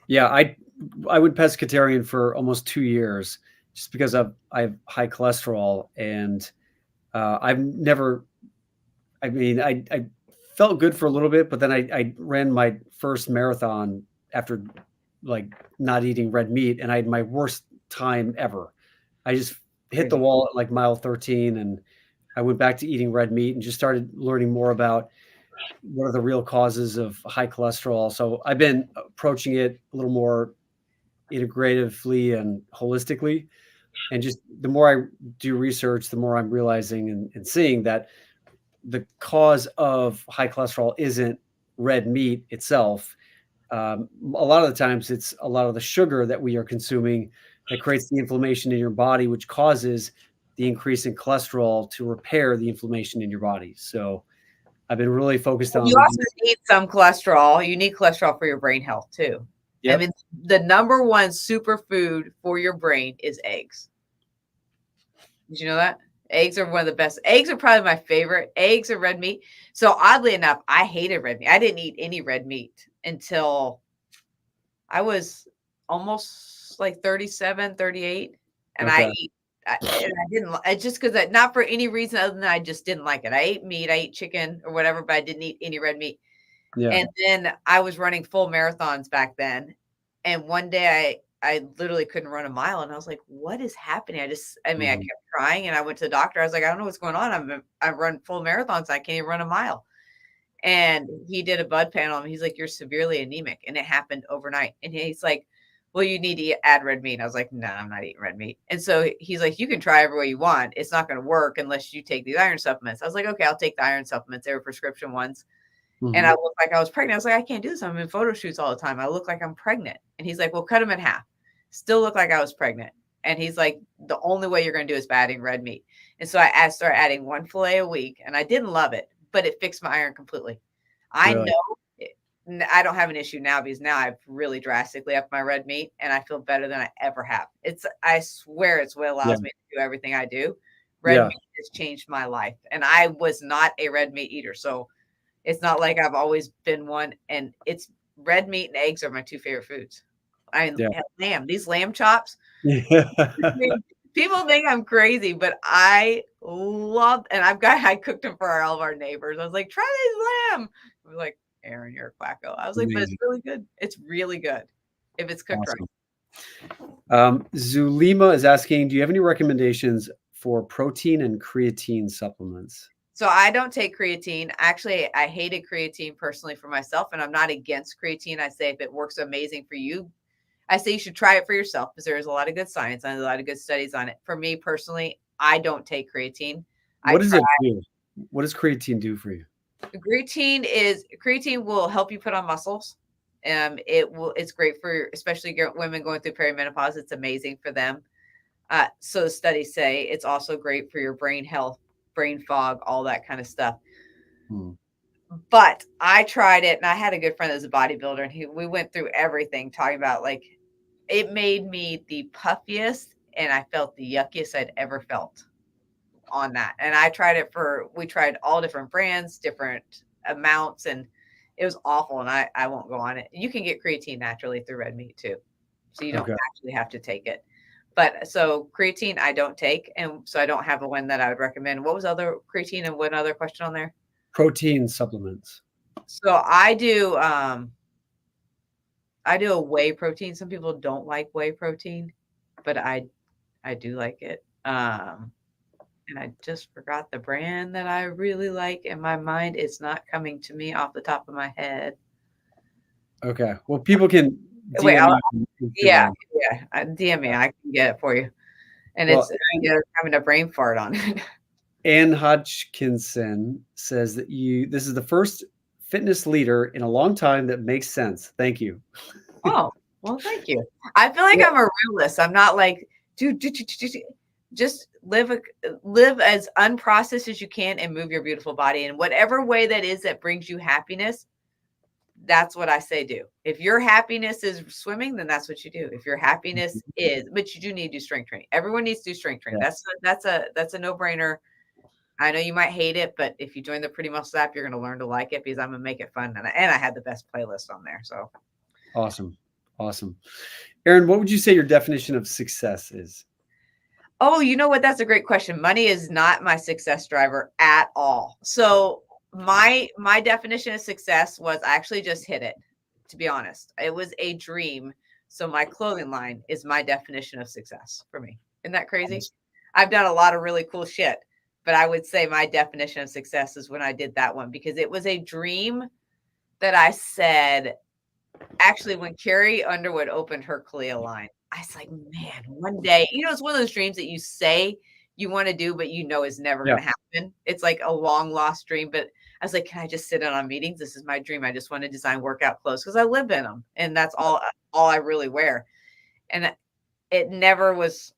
yeah, I went pescatarian for almost 2 years just because I have high cholesterol, and I've never I mean, I felt good for a little bit, but then I ran my first marathon after like not eating red meat, and I had my worst time ever. I just hit the Crazy. wall at like mile 13, and I went back to eating red meat and just started learning more about what are the real causes of high cholesterol. So I've been approaching it a little more integratively and holistically. And just the more I do research, the more I'm realizing and seeing that the cause of high cholesterol isn't red meat itself. A lot of the times, it's a lot of the sugar that we are consuming that creates the inflammation in your body, which causes the increase in cholesterol to repair the inflammation in your body. So I've been really focused on You also reducing. need some cholesterol. You need cholesterol for your brain health too. I Yep. mean, the number one superfood for your brain is eggs. Did you know that? Eggs are one of the best. Eggs are probably my favorite. Eggs or red meat. So oddly enough, I hated red meat. I didn't eat any red meat until I was almost like 37, 38. And Okay. I didn't, I just because not for any reason other than I just didn't like it. I ate meat, I ate chicken or whatever, but I didn't eat any red meat. Yeah. And then I was running full marathons back then. And one day I literally couldn't run a mile. And I was like, what is happening? I mean, I Mhm. kept crying and I went to the doctor. I was like, I don't know what's going on. I've run full marathons. I can't even run a mile. And he did a blood panel and he's like, you're severely anemic. And it happened overnight. And he's like, well, you need to add red meat. And I was like, no, I'm not eating red meat. And so he's like, you can try every way you want. It's not going to work unless you take these iron supplements. I was like, okay, I'll take the iron supplements. They were prescription ones. And I Mhm. looked like I was pregnant. I was like, I can't do this. I'm in photo shoots all the time. I look like I'm pregnant. And he's like, well, cut them in half. Still look like I was pregnant. And he's like, the only way you're going to do is by adding red meat. And so I started adding one fillet a week, and I didn't love it, but it fixed my iron completely. I Really? know I don't have an issue now because now I've really drastically upped my red meat and I feel better than I ever have. I swear it's what Yeah. allows me to do everything I do. Red Yeah. meat has changed my life. And I was not a red meat eater. So it's not like I've always been one. And it's red meat and eggs are my two favorite foods. I mean, Yeah. lamb, these lamb chops. I Yeah. mean, people think I'm crazy, but I love, and I cooked them for all of our neighbors. I was like, try these lamb. I was like, Erin, you're a quacko. I was like, but it's Amazing. really good. It's really good if it's cooked right. Awesome. Zulima is asking, do you have any recommendations for protein and creatine supplements? So I don't take creatine. Actually, I hated creatine personally for myself, and I'm not against creatine. I say if it works amazing for you, I say you should try it for yourself because there is a lot of good science and a lot of good studies on it. For me personally, I don't take creatine. I What does try. it do? What does creatine do for you? Creatine will help you put on muscles. It's great for especially women going through perimenopause. It's amazing for them. So the studies say it's also great for your brain health, brain fog, all that kind of stuff. Hmm. But I tried it and I had a good friend that was a bodybuilder and we went through everything talking about like it made me the puffiest and I felt the yuckiest I'd ever felt on that. And we tried all different brands, different amounts, and it was awful. And I won't go on it. You can get creatine naturally through red meat too. So you don't Okay. actually have to take it. But so creatine I don't take. And so I don't have a one that I would recommend. What was other creatine and what other question on there? Protein supplements. So I do a whey protein. Some people don't like whey protein, but I do like it. And I just forgot the brand that I really like in my mind. It's not coming to me off the top of my head. Okay. Well, people can Wait, DM you on yeah, Instagram. yeah. DM me. I can get it for you. And Well, it's having a brain fart on it. Ann Hodgkinson says that this is the first fitness leader in a long time that makes sense. Thank you. Oh, well, thank you. I feel like Yeah. I'm a realist. I'm not like, dude, just live as unprocessed as you can and move your beautiful body in whatever way that is that brings you happiness. That's what I say do. If your happiness is swimming, then that's what you do. If your happiness is, but you do need to do strength training. Everyone needs to do strength training. Yeah. That's a no-brainer. I know you might hate it, but if you join the Pretty Muscle app, you're going to learn to like it because I'm going to make it fun. And I had the best playlist on there. So Awesome. Awesome. Erin, what would you say your definition of success is? oh, you know what? That's a great question. Money is not my success driver at all. So my definition of success was I actually just hit it, to be honest. It was a dream. So my clothing line is my definition of success for me. Isn't that crazy? I've done a lot of really cool shit, but I would say my definition of success is when I did that one because it was a dream that I said, actually, when Carrie Underwood opened her Kalia line, I was like, man, one day, it's one of those dreams that you say you want to do, but is never Yeah. going to happen. It's like a long lost dream. But I was like, can I just sit in on meetings? This is my dream. I just want to design workout clothes because I live in them. And that's all I really wear. And it never was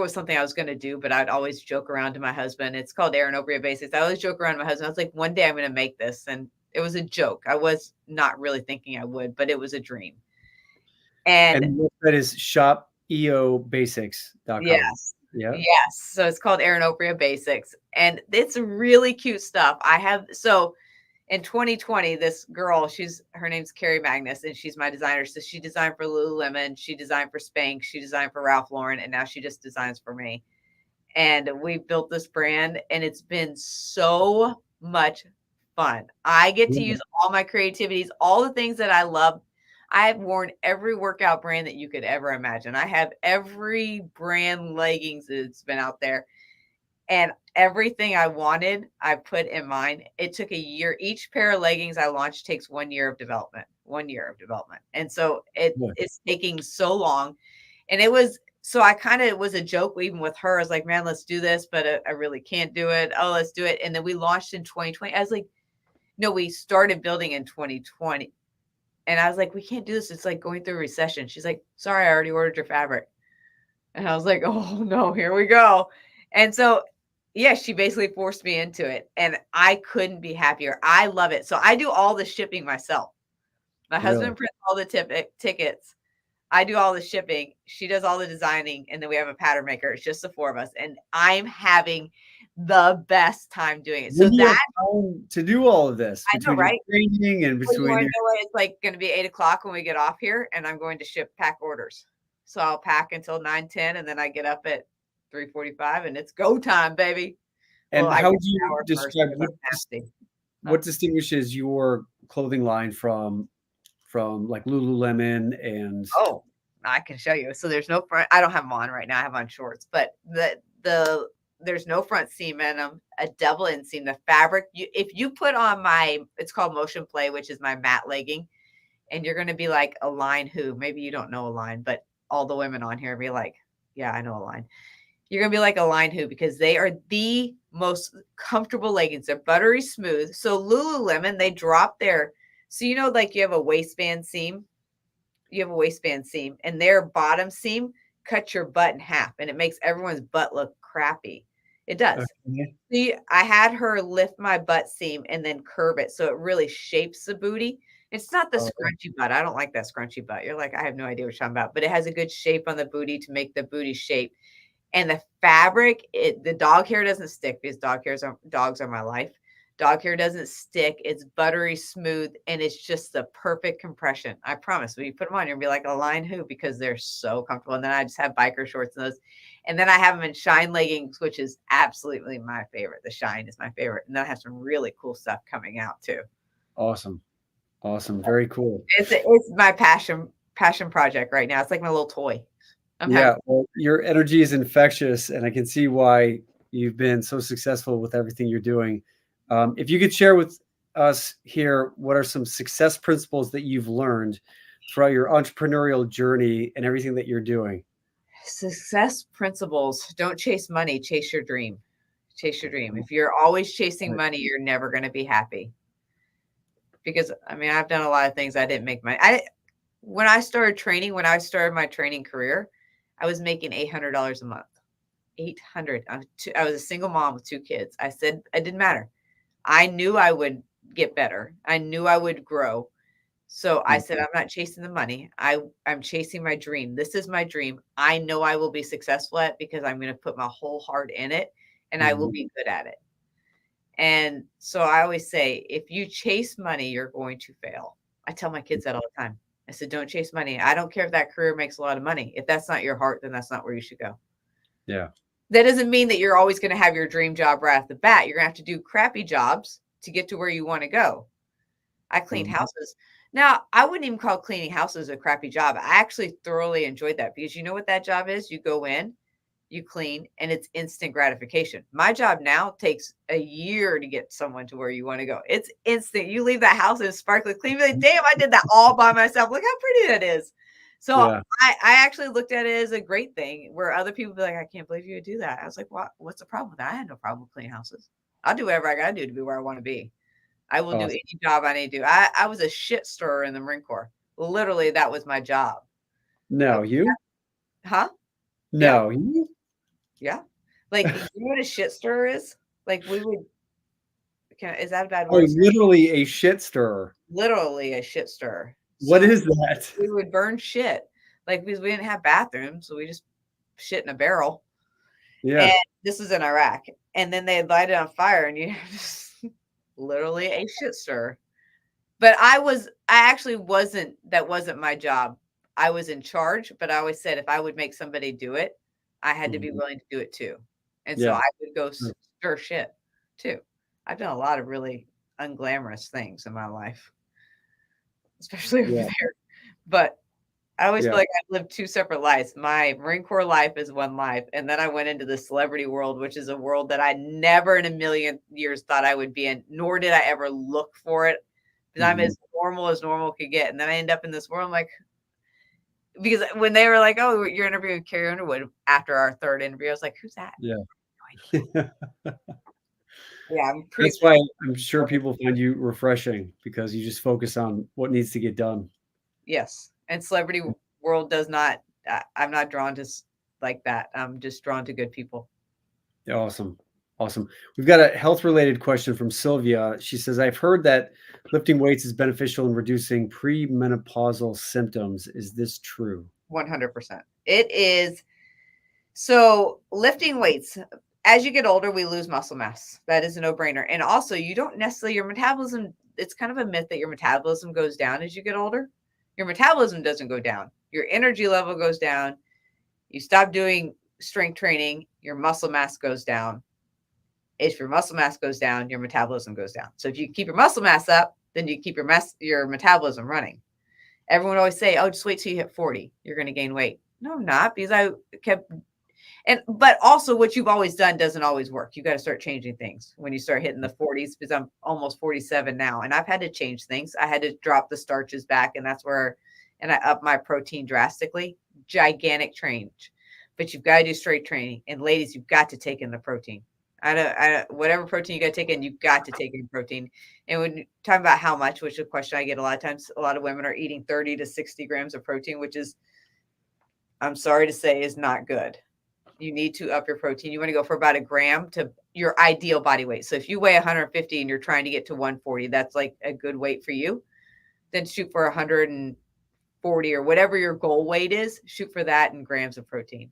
something I was going to do, but I'd always joke around to my husband. It's called Erin Oprea Basics. I always joke around to my husband. I was like, one day I'm going to make this. And it was a joke. I was not really thinking I would, but it was a dream. And that is shopeobasics.com. yes. Yeah. Yes. So it's called Erin Oprea Basics. And it's really cute stuff. So in 2020, this girl, her name's Carrie Magnus, and she's my designer. So she designed for Lululemon, she designed for Spanx, she designed for Ralph Lauren, and now she just designs for me. And we built this brand, and it's been so much fun. I get to use all my creativities, all the things that I love. I have worn every workout brand that you could ever imagine. I have every brand leggings that's been out there. And everything I wanted, I put in mine. It took a year. Each pair of leggings I launched takes 1 year of development, 1 year of development. And so it's taking so long. And it was, so I kind of, it was a joke even with her. I was like, man, let's do this, but I really can't do it. Oh, let's do it. And then we launched in 2020. I was like, no, we started building in 2020. And I was like, we can't do this. It's like going through a recession. She's like, sorry, I already ordered your fabric. And I was like, oh no, here we go. And so, yeah, she basically forced me into it. And I couldn't be happier. I love it. So I do all the shipping myself. My husband prints all the tickets. I do all the shipping. She does all the designing. And then we have a pattern maker. It's just the four of us. And I'm having the best time doing it. So time to do all of this between right? Training and between it's like going to be 8:00 when we get off here, and I'm going to pack orders. So I'll pack until 9:10, and then I get up at 3:45, and it's go time, baby. And how would you describe what distinguishes your clothing line from like Lululemon and? Oh, I can show you. So there's no front. I don't have them on right now. I have on shorts, but there's no front seam in them. A double inseam. The fabric. If you put on it's called Motion Play, which is my matte legging, and you're going to be like Align who. Maybe you don't know Align, but all the women on here be like, yeah, I know Align. You're going to be like Align who, because they are the most comfortable leggings. They're buttery smooth. So Lululemon, they drop their, so like you have a waistband seam. You have a waistband seam, and their bottom seam cuts your butt in half, and it makes everyone's butt look crappy. It does. Okay. See, I had her lift my butt seam and then curve it so it really shapes the booty. It's not the scrunchy butt. I don't like that scrunchy butt. You're like, I have no idea what you're talking about, but it has a good shape on the booty to make the booty shape. And the fabric, the dog hair doesn't stick because dogs are my life. Dog hair doesn't stick. It's buttery smooth, and it's just the perfect compression. I promise. When you put them on, you'll be like a lion who, because they're so comfortable. And then I just have biker shorts in those. And then I have them in shine leggings, which is absolutely my favorite. The shine is my favorite. And then I have some really cool stuff coming out too. Awesome. Awesome. Very cool. It's my passion project right now. It's like my little toy. Yeah. Well, your energy is infectious, and I can see why you've been so successful with everything you're doing. If you could share with us here, what are some success principles that you've learned throughout your entrepreneurial journey and everything that you're doing? Success principles. Don't chase money, chase your dream. Chase your dream. If you're always chasing money, you're never going to be happy. Because I mean, I've done a lot of things I didn't make money. When I started my training career, I was making $800 a month. 800. I was a single mom with 2 kids. I said it didn't matter. I knew I would get better. I knew I would grow. So I said, I'm not chasing the money. I'm chasing my dream. This is my dream. I know I will be successful at it because I'm going to put my whole heart in it and I will be good at it. And so I always say, if you chase money, you're going to fail. I tell my kids that all the time. I said, don't chase money. I don't care if that career makes a lot of money. If that's not your heart, then that's not where you should go. Yeah. That doesn't mean that you're always going to have your dream job right off the bat. You're going to have to do crappy jobs to get to where you want to go. I cleaned houses. Now, I wouldn't even call cleaning houses a crappy job. I actually thoroughly enjoyed that because you know what that job is? You go in, you clean, and it's instant gratification. My job now takes a year to get someone to where you want to go. It's instant. You leave that house and it's sparkly clean. You're like, damn, I did that all by myself. Look how pretty that is. So I actually looked at it as a great thing where other people be like, I can't believe you would do that. I was like, what's the problem with that? I had no problem with cleaning houses. I'll do whatever I got to do to be where I want to be. I will do any job I need to do. I was a shit stirrer in the Marine Corps. Literally, that was my job. No, you? Huh? No, you? Yeah. Like, you know what a shit stirrer is? Like, we would, is that a bad Oh, word? literally a shit stirrer. Literally a shit stirrer. What is that? We would burn shit. Like, because we didn't have bathrooms, so we just shit in a barrel. Yeah. And this was in Iraq. And then they'd light it on fire, and you just literally a shit stirrer. But that wasn't my job. I was in charge, but I always said if I would make somebody do it, I had to be willing to do it too. And so I would go stir shit too. I've done a lot of really unglamorous things in my life, especially over there. But I always feel like I lived 2 separate lives. My Marine Corps life is one life. And then I went into the celebrity world, which is a world that I never in a million years thought I would be in, nor did I ever look for it. Because I'm as normal could get. And then I end up in this world. I'm like, because when they were like, oh, you're interviewing Carrie Underwood after our 3rd interview, I was like, who's that? Yeah. Yeah, I'm pretty. That's why I'm sure people find you refreshing because you just focus on what needs to get done. Yes. And celebrity world does not, I'm not drawn to like that. I'm just drawn to good people. Yeah, awesome. Awesome. We've got a health related question from Sylvia. She says, I've heard that lifting weights is beneficial in reducing premenopausal symptoms. Is this true? 100%. It is. So lifting weights, as you get older, we lose muscle mass. That is a no brainer. And also you don't necessarily, your metabolism, it's kind of a myth that your metabolism goes down as you get older. Your metabolism doesn't go down. Your energy level goes down. You stop doing strength training, your muscle mass goes down. If your muscle mass goes down, your metabolism goes down. So if you keep your muscle mass up, then you keep your metabolism running. Everyone always say, oh, just wait till you hit 40. You're going to gain weight. No, I'm not, because I kept, but also what you've always done doesn't always work. You got to start changing things when you start hitting the 40s, because I'm almost 47 now. And I've had to change things. I had to drop the starches back, and I upped my protein drastically. Gigantic change. But you've got to do straight training. And ladies, you've got to take in the protein. Whatever protein you got to take in, you've got to take in protein. And when talking about how much, which is a question I get a lot of times, a lot of women are eating 30 to 60 grams of protein, which is, I'm sorry to say, is not good. You need to up your protein. You want to go for about a gram to your ideal body weight. So if you weigh 150 and you're trying to get to 140, that's like a good weight for you. Then shoot for 140 or whatever your goal weight is. Shoot for that in grams of protein.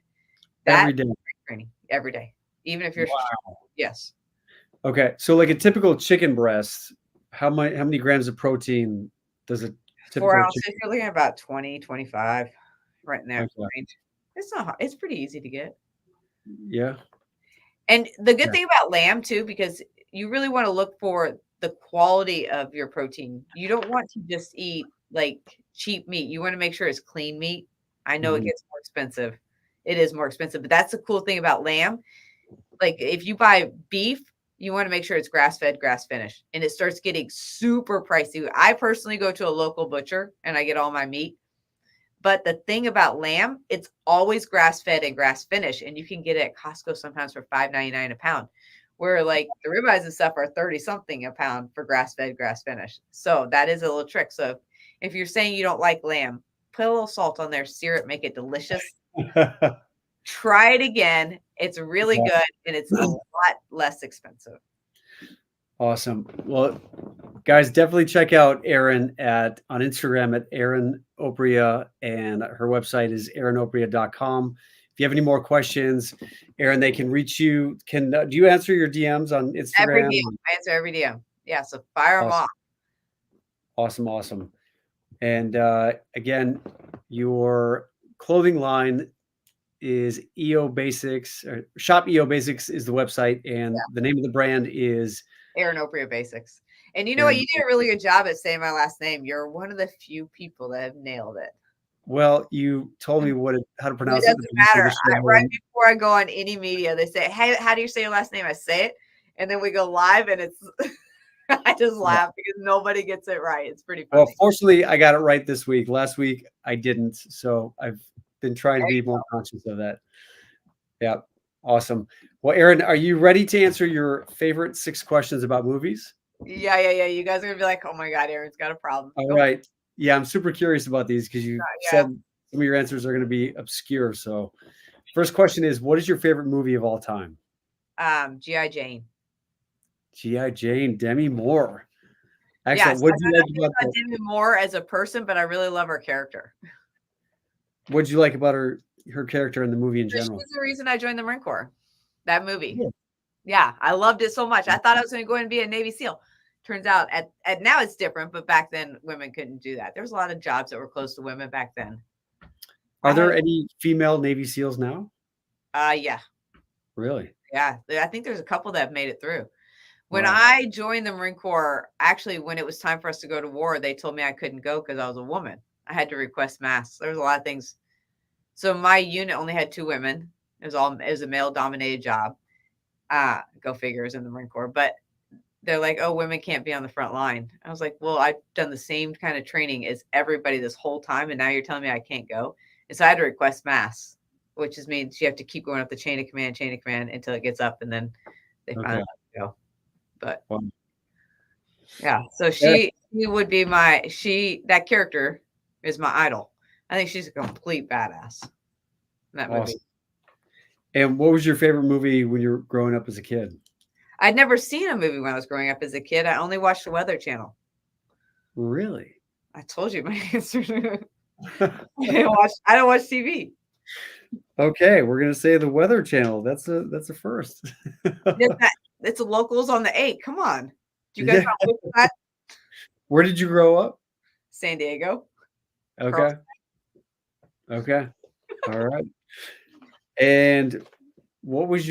Every day. Training every day. Even if you're, yes. Okay, so like a typical chicken breast, how many grams of protein does a 4 typical ounces, chicken? you're looking at about 20, 25, right in that Okay, range. It's not hard. It's pretty easy to get. yeah, And the good yeah. thing about lamb too, because you really want to look for the quality of your protein. You don't want to just eat like cheap meat. You want to make sure it's clean meat. I know it Mhm. gets more expensive. It is more expensive, but that's the cool thing about lamb. Like if you buy beef, you want to make sure it's grass fed, grass finished, and it starts getting super pricey. I personally go to a local butcher and I get all my meat. But the thing about lamb, it's always grass fed and grass finished, and you can get it at Costco sometimes for $5.99 a pound. Where like the ribeyes and stuff are 30 something a pound for grass fed, grass finished. So that is a little trick. So if you're saying you don't like lamb, put a little salt on there, sear it, make it delicious. Try it again. It's really Yeah. good and it's a lot less expensive. Awesome. Well, guys, definitely check out Erin at on Instagram at Erin Oprea, and her website is erinoprea.com. If you have any more questions, Erin, they can reach you. Can do you answer your DMs on Every Instagram? DM. I answer every DM. Yeah. So fire them Awesome, off. awesome, awesome. And again, your clothing line is EO Basics. Or Shop EO Basics is the website, and the name of the brand is Erin Oprea Basics. And you know what? Erin. You did a really good job at saying my last name. You're one of the few people that have nailed it. Well, you told me how to It pronounce it at the doesn't beginning of matter. the show, Right and before I go on any media, they say, "Hey, how do you say your last name?" I say it, and then we go live, and it's I just yeah. laugh because nobody gets it right. It's pretty Well, funny. fortunately, I got it right this week. Last week, I didn't, so I've been trying to There be you more conscious of that. Yeah, awesome. Well, Erin, are you ready to answer your favorite 6 questions about movies? Yeah, yeah, yeah. You guys are gonna be like, "Oh my god, Erin's got a problem." All Go for right. Yeah, I'm super curious about these because you it. said Yeah. some of your answers are going to be obscure. So, first question is, what is your favorite movie of all time? GI Jane. G.I. Jane, Demi Moore. Yes, Excellent. I What did know you like nothing about about Demi Moore as a person, but I really love her character. what did you like about her character in the movie in So general? she's the reason I joined the Marine Corps. That movie. Yeah. Yeah, I loved it so much. I thought I was going to go and be a Navy SEAL. Turns out, at now it's different, but back then women couldn't do that. There was a lot of jobs that were closed to women back then. Are I had, there any female Navy SEALs now? yeah, Really? yeah. I think there's a couple that have made it through. When Wow. I joined the Marine Corps, actually, when it was time for us to go to war, they told me I couldn't go because I was a woman. I had to request masks. There was a lot of things. So my unit only had 2 women. It was a male dominated job. Go figures in the Marine Corps, but they're like, "Oh, women can't be on the front line." I was like, "Well, I've done the same kind of training as everybody this whole time, and now you're telling me I can't go?" And so I had to request mass, which is means you have to keep going up the chain of command until it gets up, and then they finally Okay. let me go. But Wow. yeah, so Yeah, she would be that character is my idol. I think she's a complete badass in that movie. awesome. And what was your favorite movie when you were growing up as a kid? I'd never seen a movie when I was growing up as a kid. I only watched the Weather Channel. Really? I told you my answer. I don't watch TV. Okay, we're gonna say the Weather Channel. That's a first. It's that it's locals on the 8. Come on. Do you guys Yeah. not look at that? Where did you grow up? San Diego. Carl. Okay. Okay. All right. And what is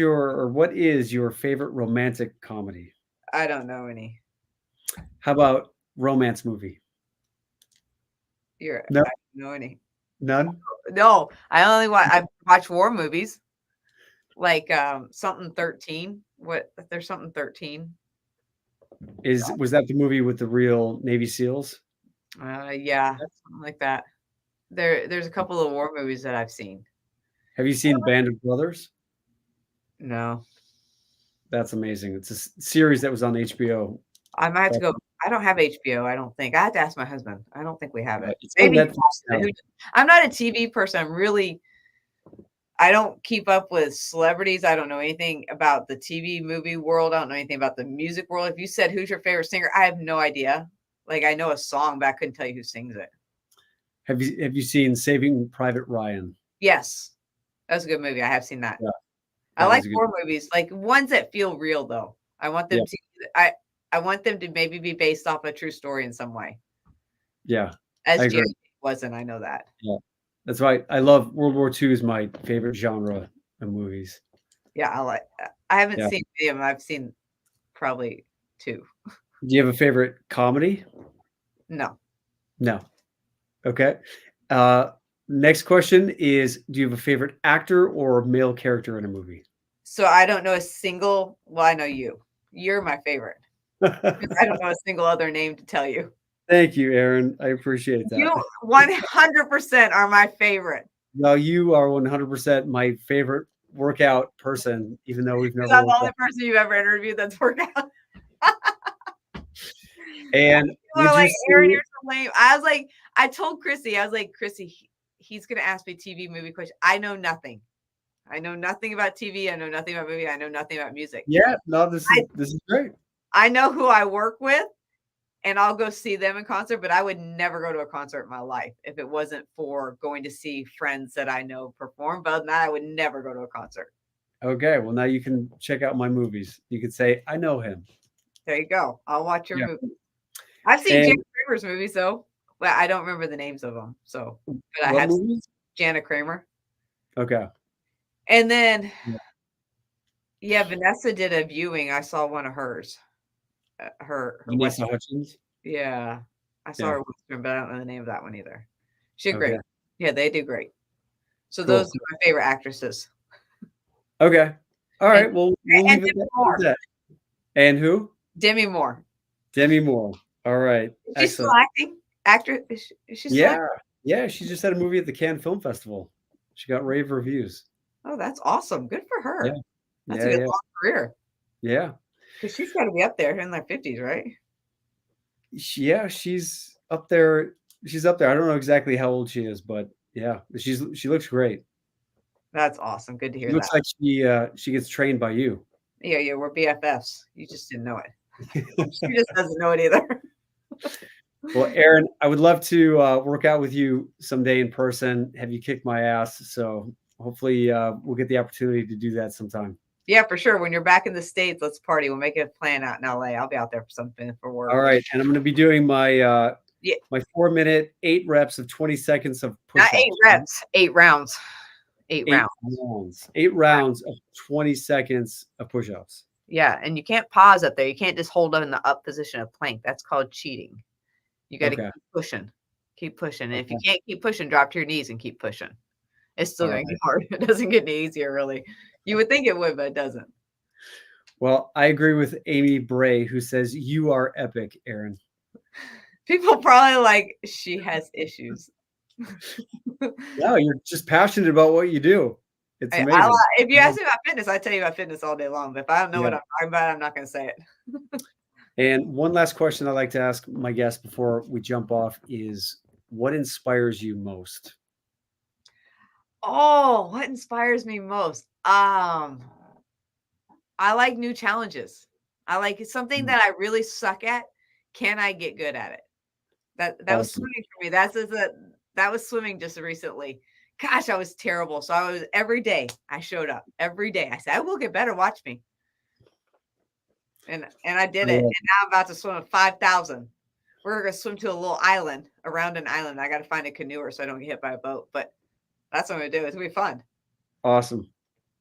your favorite romantic comedy? I don't know any. How about romance movie? No, I don't know any. none? No, I watch war movies like something 13. What there's something 13. Was that the movie with the real Navy SEALs? Yeah, something like that. There's a couple of war movies that I've seen. Have you seen Band of Brothers? No. That's amazing. It's a series that was on HBO. I might have to go. I don't have HBO, I don't think. I had to ask my husband. I don't think we have it. It's on Maybe he Netflix watches now. it. I'm not a TV person. I don't keep up with celebrities. I don't know anything about the TV movie world. I don't know anything about the music world. If you said who's your favorite singer, I have no idea. Like I know a song, but I couldn't tell you who sings it. Have you seen Saving Private Ryan? Yes. That's a good movie. I have seen that. Yeah, I that like is a good. war movies, like ones that feel real though. I want Yeah. them to. I want them to maybe be based off a true story in some way. Yeah. I As agree. Janet wasn't, I know that. Yeah. That's why I love World War II is my favorite genre of movies. Yeah, I haven't Yeah. seen any of them. I've seen probably 2. Do you have a favorite comedy? No. No. Okay. Uh, Next question is, do you have a favorite actor or male character in a movie? So I don't know a single well, I know you. You're my favorite. 'Cause I don't know a single other name to tell you. Thank you, Erin. I appreciate that. You 100% are my favorite. No, you are 100% my favorite workout person, even though we've 'Cause never I'm the worked only out. person you've ever interviewed that's worked out. And People are would you like, "Erin, say, you're so lame." I was like I told Chrissy, I was like, "Chrissy, he's gonna ask me TV movie question. I know nothing. I know nothing about TV. I know nothing about movie. I know nothing about music. yeah, no, this I is great. I know who I work with, and I'll go see them in concert, but I would never go to a concert in my life if it wasn't for going to see friends that I know perform. But other than that, I would never go to a concert. Okay, well now you can check out my movies. You could say, I know him. There you go. I'll watch your Yeah. movie. I've seen Jana And Kramer's movies though, but I don't remember the names of them. So, but I what have seen movies? Jana Kramer. Okay. And then, Yeah. yeah, Vanessa did a viewing. I saw one of hers. Her Vanessa Western. Hutchins. Yeah, I saw Yeah. her Western, but I don't know the name of that one either. She did Okay. great. Yeah, they do great. So those Cool. are my favorite actresses. Okay. All And right. Well, we'll and leave it Demi at Moore. that. And who? Demi Moore. Demi Moore. All right. Is she still Excellent. acting? Actor? Is she still acting? Yeah. Yeah. She just had a movie at the Cannes Film Festival. She got rave reviews. Oh, that's awesome. Good for Yeah. her. That's a Yeah. good Yeah. long career. Yeah. Because she's got to be up there in their 50s, right? Yeah. She's up there. She's up there. I don't know exactly how old she is, but yeah, she looks great. That's awesome. Good to She hear that. looks like she gets trained by you. Yeah, yeah, we're BFFs. You just didn't know it. She just doesn't know it either. Well, Erin, I would love to work out with you someday in person. Have you kick my ass? So hopefully we'll get the opportunity to do that sometime. Yeah, for sure. When you're back in the States, let's party. We'll make a plan out in LA. I'll be out there for something for work. All right, and I'm going to be doing my Yeah, my 4 minute 8 reps of 20 seconds of not push-ups. 8 reps, 8 rounds. 8 rounds. 8 rounds of 20 seconds of push-ups. Yeah, and you can't pause up there. You can't just hold in the up position of plank. That's called cheating. You got to Okay. keep pushing. Keep pushing. And if you Okay. can't keep pushing, drop to your knees and keep pushing. It's still All going to right. get hard. It doesn't get any easier, really. You would think it would, but it doesn't. Well, I agree with Amy Bray, who says you are epic, Erin. People probably like, she has issues. No, you're just passionate about what you do. It's amazing. If you ask me about fitness, I tell you about fitness all day long. But if I don't know what Yeah. I'm talking about, I'm not going to say it. And one last question I like to ask my guests before we jump off is, what inspires you most? Oh, what inspires me most? I like new challenges. I like something that I really suck at. Can I get good at it? That was Awesome. swimming for me. That was swimming just recently. Gosh, I was terrible. So I was every day. I showed up every day. I said, I will get better. Watch me. And I did it. And now I'm about to swim at 5,000. We're gonna swim to a little island, around an island. I got to find a canoe so I don't get hit by a boat. But that's what I'm gonna do. It's gonna be fun. Awesome.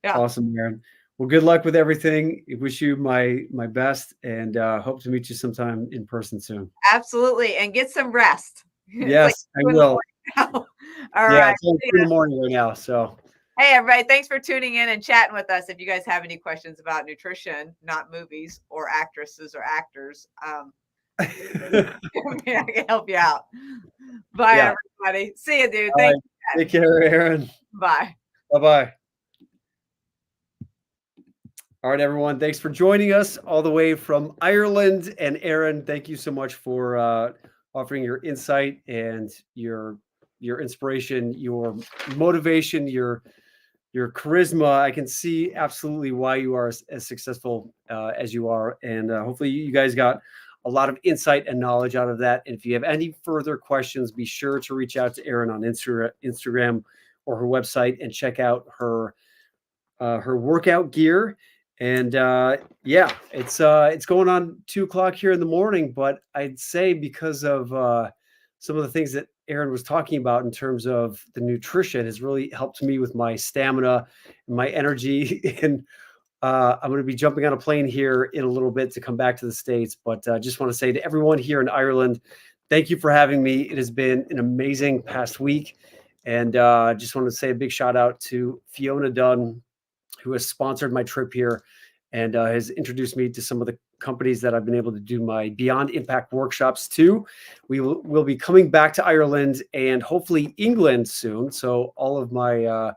Yeah. Awesome, Erin. Well, good luck with everything. I wish you my best, and hope to meet you sometime in person soon. Absolutely. And get some rest. Yes, I will. All Yeah, right. it's only 2 in the morning right now. So Hey, everybody. Thanks for tuning in and chatting with us. If you guys have any questions about nutrition, not movies or actresses or actors, I can help you out. Bye, yeah. everybody. See you, dude. All Thank right. Take care, Erin. you. Bye. Bye-bye. All right, everyone. Thanks for joining us all the way from Ireland. And Erin, thank you so much for offering your insight and your inspiration, your motivation, your charisma. I can see absolutely why you are as successful as you are. And hopefully you guys got a lot of insight and knowledge out of that. And if you have any further questions, be sure to reach out to Erin on Instagram or her website and check out her workout gear. And yeah, it's going on 2 o'clock here in the morning, but I'd say because of some of the things that Erin was talking about in terms of the nutrition has really helped me with my stamina and my energy. And I'm going to be jumping on a plane here in a little bit to come back to the States. But just want to say to everyone here in Ireland, thank you for having me. It has been an amazing past week. And just want to say a big shout out to Fiona Dunn, who has sponsored my trip here and has introduced me to some of the companies that I've been able to do my Beyond Impact workshops to. We'll be coming back to Ireland and hopefully England soon. So all of my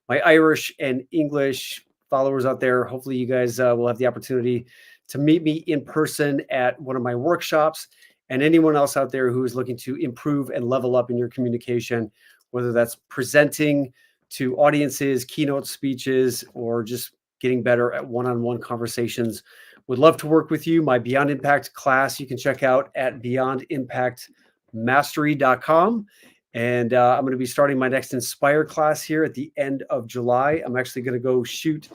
my Irish and English followers out there, hopefully you guys will have the opportunity to meet me in person at one of my workshops. And anyone else out there who is looking to improve and level up in your communication, whether that's presenting to audiences, keynote speeches, or just getting better at one-on-one conversations, would love to work with you. My Beyond Impact class you can check out at beyondimpactmastery.com. And I'm going to be starting my next Inspire class here at the end of July. I'm actually going to go shoot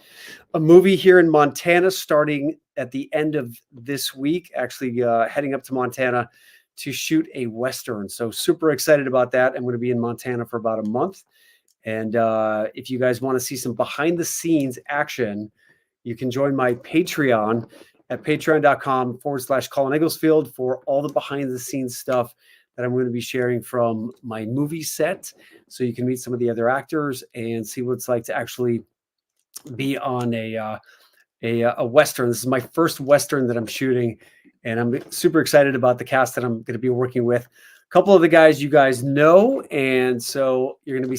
a movie here in Montana starting at the end of this week, actually heading up to Montana to shoot a Western. So super excited about that. I'm going to be in Montana for about a month. And if you guys want to see some behind the scenes action, you can join my Patreon at patreon.com/Colin Egglesfield for all the behind the scenes stuff that I'm going to be sharing from my movie set. So you can meet some of the other actors and see what it's like to actually be on a Western. This is my first Western that I'm shooting, and I'm super excited about the cast that I'm going to be working with. A couple of the guys you guys know, and so you're going to be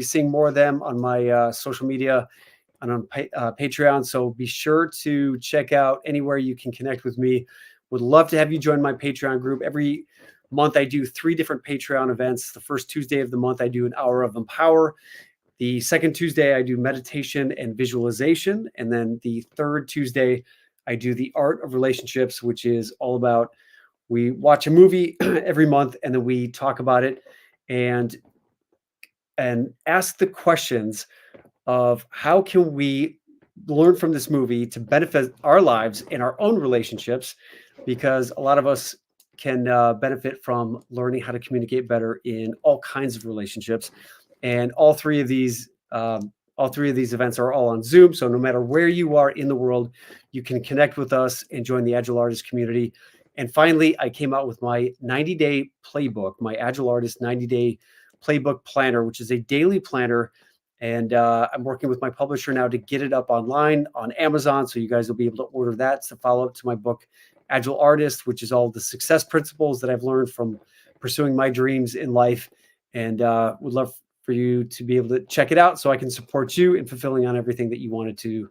seeing more of them on my social media and on Patreon. So be sure to check out anywhere you can connect with me. Would love to have you join my Patreon group. Every month I do 3 different Patreon events. The first Tuesday of the month I do an hour of Empower. The second Tuesday I do meditation and visualization, and then the third Tuesday I do the art of relationships, which is all about, we watch a movie every month and then we talk about it and ask the questions of how can we learn from this movie to benefit our lives and our own relationships, because a lot of us can benefit from learning how to communicate better in all kinds of relationships. And all three of these events are all on Zoom. So no matter where you are in the world, you can connect with us and join the Agile Artist community. And finally, I came out with my 90-day playbook, my Agile Artist 90-day playbook planner, which is a daily planner. And I'm working with my publisher now to get it up online on Amazon. So you guys will be able to order that to follow up to my book, Agile Artist, which is all the success principles that I've learned from pursuing my dreams in life. And would love for you to be able to check it out so I can support you in fulfilling on everything that you wanted to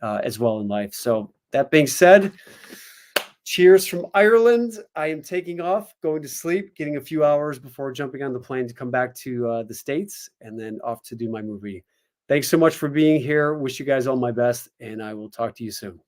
as well in life. So that being said, cheers from Ireland. I am taking off, going to sleep, getting a few hours before jumping on the plane to come back to the States and then off to do my movie. Thanks so much for being here. Wish you guys all my best, and I will talk to you soon.